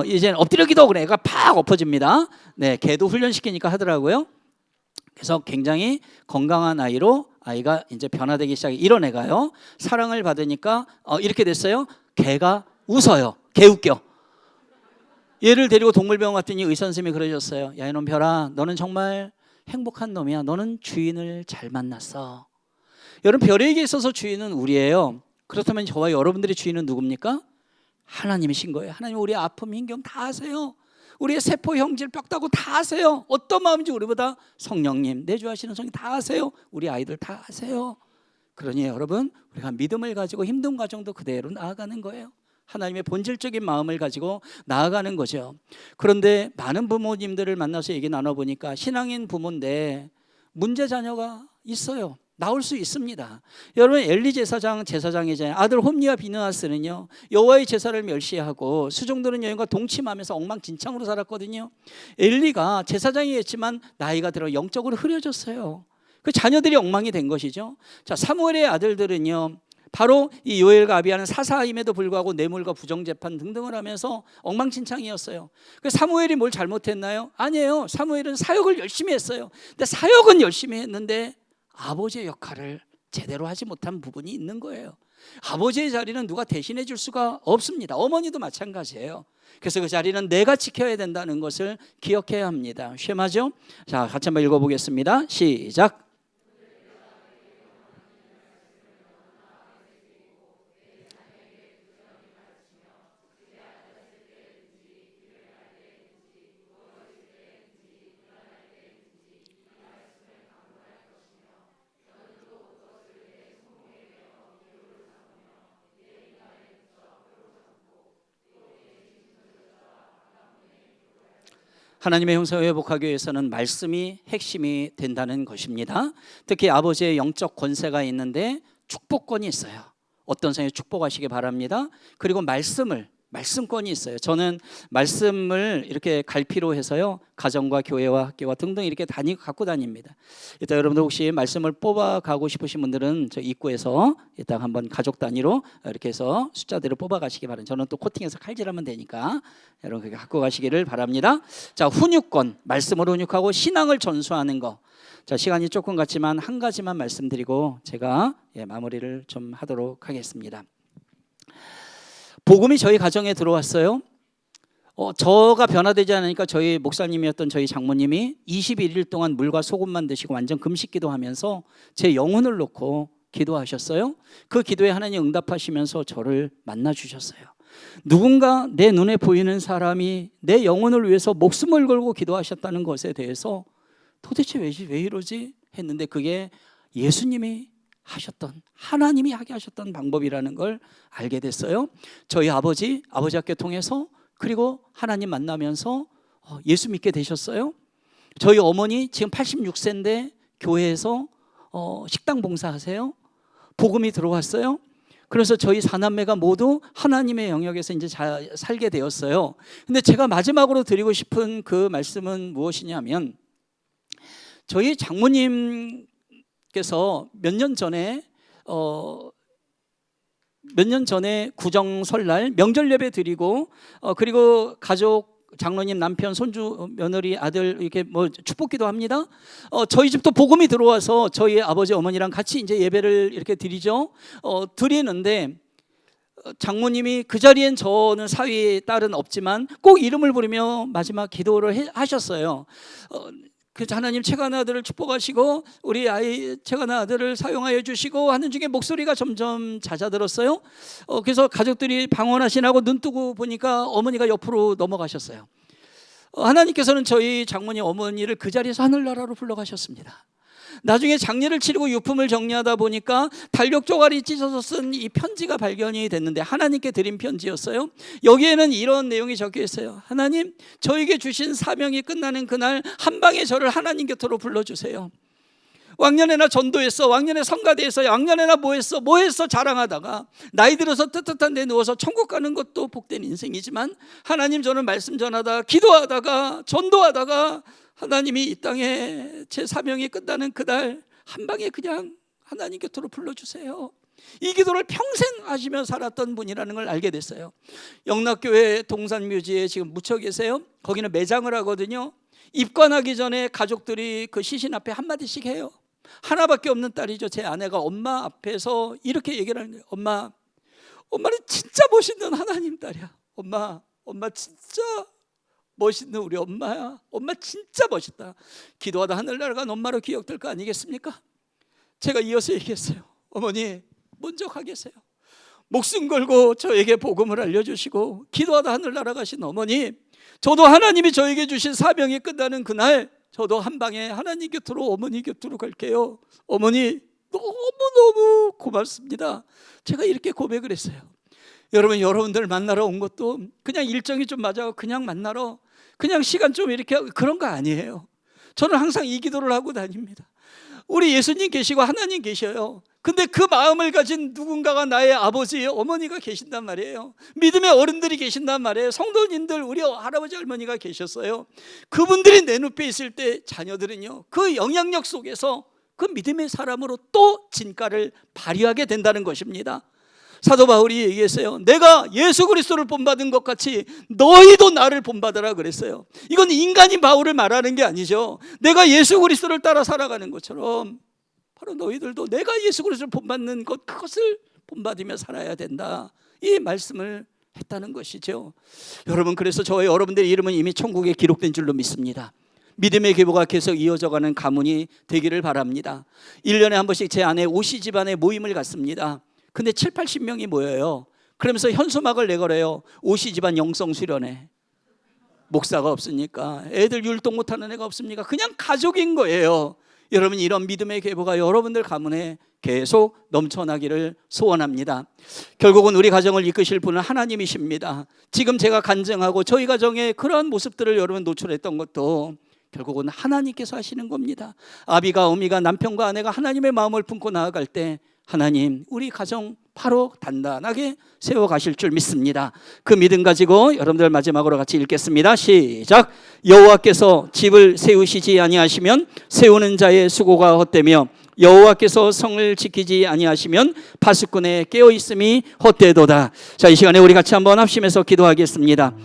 이제는 엎드려 기도 그래. 애가 팍 엎어집니다. 네, 개도 훈련시키니까 하더라고요. 그래서 굉장히 건강한 아이로 아이가 이제 변화되기 시작해. 이런 애가요. 사랑을 받으니까 이렇게 됐어요. 개가 웃어요. 개 웃겨. 얘를 데리고 동물병원 갔더니 의사 선생님이 그러셨어요. 야 이놈 별아, 너는 정말 행복한 놈이야. 너는 주인을 잘 만났어. 여러분, 별에게 있어서 주인은 우리예요. 그렇다면 저와 여러분들의 주인은 누굽니까? 하나님이신 거예요. 하나님 우리의 아픔, 힘겨움 다 아세요. 우리의 세포, 형질, 뼈다구 다 아세요. 어떤 마음인지 우리보다 성령님, 내주하시는 성령 다 아세요. 우리 아이들 다 아세요. 그러니 여러분, 우리가 믿음을 가지고 힘든 과정도 그대로 나아가는 거예요. 하나님의 본질적인 마음을 가지고 나아가는 거죠. 그런데 많은 부모님들을 만나서 얘기 나눠보니까 신앙인 부모인데 문제 자녀가 있어요. 나올 수 있습니다. 여러분, 엘리 제사장이잖아요. 아들 홈리와 비느하스는요, 여호와의 제사를 멸시하고 수종드는 여인과 동침하면서 엉망진창으로 살았거든요. 엘리가 제사장이었지만 나이가 들어 영적으로 흐려졌어요. 그 자녀들이 엉망이 된 것이죠. 자, 사무엘의 아들들은요, 바로 이 요엘과 아비야는 사사임에도 불구하고 뇌물과 부정재판 등등을 하면서 엉망진창이었어요. 그래서 사무엘이 뭘 잘못했나요? 아니에요. 사무엘은 사역을 열심히 했어요. 근데 사역은 열심히 했는데 아버지의 역할을 제대로 하지 못한 부분이 있는 거예요. 아버지의 자리는 누가 대신해 줄 수가 없습니다. 어머니도 마찬가지예요. 그래서 그 자리는 내가 지켜야 된다는 것을 기억해야 합니다. 쉐마죠? 자, 같이 한번 읽어보겠습니다. 시작. 하나님의 형상을 회복하기 위해서는 말씀이 핵심이 된다는 것입니다. 특히 아버지의 영적 권세가 있는데 축복권이 있어요. 어떤 성에 축복하시기 바랍니다. 그리고 말씀권이 있어요. 저는 말씀을 이렇게 갈피로 해서요, 가정과 교회와 학교와 등등 이렇게 갖고 다닙니다. 일단 여러분들 혹시 말씀을 뽑아가고 싶으신 분들은 저 입구에서 일단 한번 가족 단위로 이렇게 해서 숫자대로 뽑아가시기 바랍니다. 저는 또 코팅해서 칼질하면 되니까 여러분 그렇게 갖고 가시기를 바랍니다. 자, 훈육권, 말씀으로 훈육하고 신앙을 전수하는 거. 자, 시간이 조금 갔지만 한 가지만 말씀드리고 제가 마무리를 좀 하도록 하겠습니다. 복음이 저희 가정에 들어왔어요. 저가 변화되지 않으니까 저희 목사님이었던 저희 장모님이 21일 동안 물과 소금만 드시고 완전 금식 기도하면서 제 영혼을 놓고 기도하셨어요. 그 기도에 하나님 응답하시면서 저를 만나 주셨어요. 누군가 내 눈에 보이는 사람이 내 영혼을 위해서 목숨을 걸고 기도하셨다는 것에 대해서 도대체 왜 이러지 했는데 그게 예수님이 하셨던, 하나님이 하게 하셨던 방법이라는 걸 알게 됐어요. 저희 아버지 학교 통해서, 그리고 하나님 만나면서 예수 믿게 되셨어요. 저희 어머니 지금 86세인데 교회에서 식당 봉사하세요. 복음이 들어왔어요. 그래서 저희 사남매가 모두 하나님의 영역에서 이제 잘 살게 되었어요. 근데 제가 마지막으로 드리고 싶은 그 말씀은 무엇이냐면, 저희 장모님께서 몇 년 전에 구정 설날 명절 예배 드리고 그리고 가족, 장로님, 남편, 손주, 며느리, 아들 이렇게 뭐 축복기도 합니다. 저희 집도 복음이 들어와서 저희 아버지 어머니랑 같이 이제 예배를 이렇게 드리죠. 드리는데 장모님이 그 자리엔 저는 사위의 딸은 없지만 꼭 이름을 부르며 마지막 기도를 하셨어요. 그 하나님 채가나 아들을 축복하시고 우리 아이 채가나 아들을 사용하여 주시고 하는 중에 목소리가 점점 잦아들었어요. 그래서 가족들이 방언하시나고 눈 뜨고 보니까 어머니가 옆으로 넘어가셨어요. 하나님께서는 저희 장모님 어머니를 그 자리에서 하늘나라로 불러가셨습니다. 나중에 장례를 치르고 유품을 정리하다 보니까 달력 조각이 찢어서 쓴 이 편지가 발견이 됐는데 하나님께 드린 편지였어요. 여기에는 이런 내용이 적혀 있어요. 하나님, 저에게 주신 사명이 끝나는 그날 한 방에 저를 하나님 곁으로 불러주세요. 왕년에나 전도했어, 왕년에 성가대했어, 왕년에나 뭐했어 자랑하다가 나이 들어서 뜨뜻한 데 누워서 천국 가는 것도 복된 인생이지만 하나님, 저는 말씀 전하다가 기도하다가 전도하다가 하나님이 이 땅에 제 사명이 끝나는 그날 한 방에 그냥 하나님 곁으로 불러주세요. 이 기도를 평생 하시며 살았던 분이라는 걸 알게 됐어요. 영락교회 동산묘지에 지금 묻혀 계세요. 거기는 매장을 하거든요. 입관하기 전에 가족들이 그 시신 앞에 한마디씩 해요. 하나밖에 없는 딸이죠. 제 아내가 엄마 앞에서 이렇게 얘기를 하는 거예요. 엄마는 진짜 멋있는 하나님 딸이야. 엄마 진짜 멋있는 우리 엄마야. 엄마 진짜 멋있다. 기도하다 하늘나라가 엄마로 기억될 거 아니겠습니까? 제가 이어서 얘기했어요. 어머니, 먼저 가 계세요. 목숨 걸고 저에게 복음을 알려주시고 기도하다 하늘나라 가신 어머니, 저도 하나님이 저에게 주신 사명이 끝나는 그날 저도 한 방에 하나님 곁으로, 어머니 곁으로 갈게요. 어머니, 너무너무 고맙습니다. 제가 이렇게 고백을 했어요. 여러분들 만나러 온 것도 그냥 일정이 좀 맞아 그냥 만나러 그냥 시간 좀 이렇게 하고 그런 거 아니에요. 저는 항상 이 기도를 하고 다닙니다. 우리 예수님 계시고 하나님 계셔요. 근데 그 마음을 가진 누군가가 나의 아버지, 어머니가 계신단 말이에요. 믿음의 어른들이 계신단 말이에요. 성도님들, 우리 할아버지, 할머니가 계셨어요. 그분들이 내 눈에 있을 때 자녀들은요, 그 영향력 속에서 그 믿음의 사람으로 또 진가를 발휘하게 된다는 것입니다. 사도 바울이 얘기했어요. 내가 예수 그리스도를 본받은 것 같이 너희도 나를 본받으라 그랬어요. 이건 인간인 바울을 말하는 게 아니죠. 내가 예수 그리스도를 따라 살아가는 것처럼 바로 너희들도 내가 예수 그리스도를 본받는 것, 그것을 본받으며 살아야 된다. 이 말씀을 했다는 것이죠. 여러분, 그래서 저와 여러분들의 이름은 이미 천국에 기록된 줄로 믿습니다. 믿음의 계보가 계속 이어져가는 가문이 되기를 바랍니다. 1년에 한 번씩 제 아내 오씨 집안에 모임을 갖습니다. 근데 7, 80명이 모여요. 그러면서 현수막을 내걸어요. 오씨 집안 영성 수련회. 목사가 없으니까, 애들 율동 못하는 애가 없습니까? 그냥 가족인 거예요. 여러분, 이런 믿음의 계보가 여러분들 가문에 계속 넘쳐나기를 소원합니다. 결국은 우리 가정을 이끄실 분은 하나님이십니다. 지금 제가 간증하고 저희 가정의 그러한 모습들을 여러분 노출했던 것도 결국은 하나님께서 하시는 겁니다. 아비가 어미가 남편과 아내가 하나님의 마음을 품고 나아갈 때 하나님 우리 가정 바로 단단하게 세워가실 줄 믿습니다. 그 믿음 가지고 여러분들 마지막으로 같이 읽겠습니다. 시작. 여호와께서 집을 세우시지 아니하시면 세우는 자의 수고가 헛되며 여호와께서 성을 지키지 아니하시면 파수꾼의 깨어있음이 헛되도다. 자, 이 시간에 우리 같이 한번 합심해서 기도하겠습니다.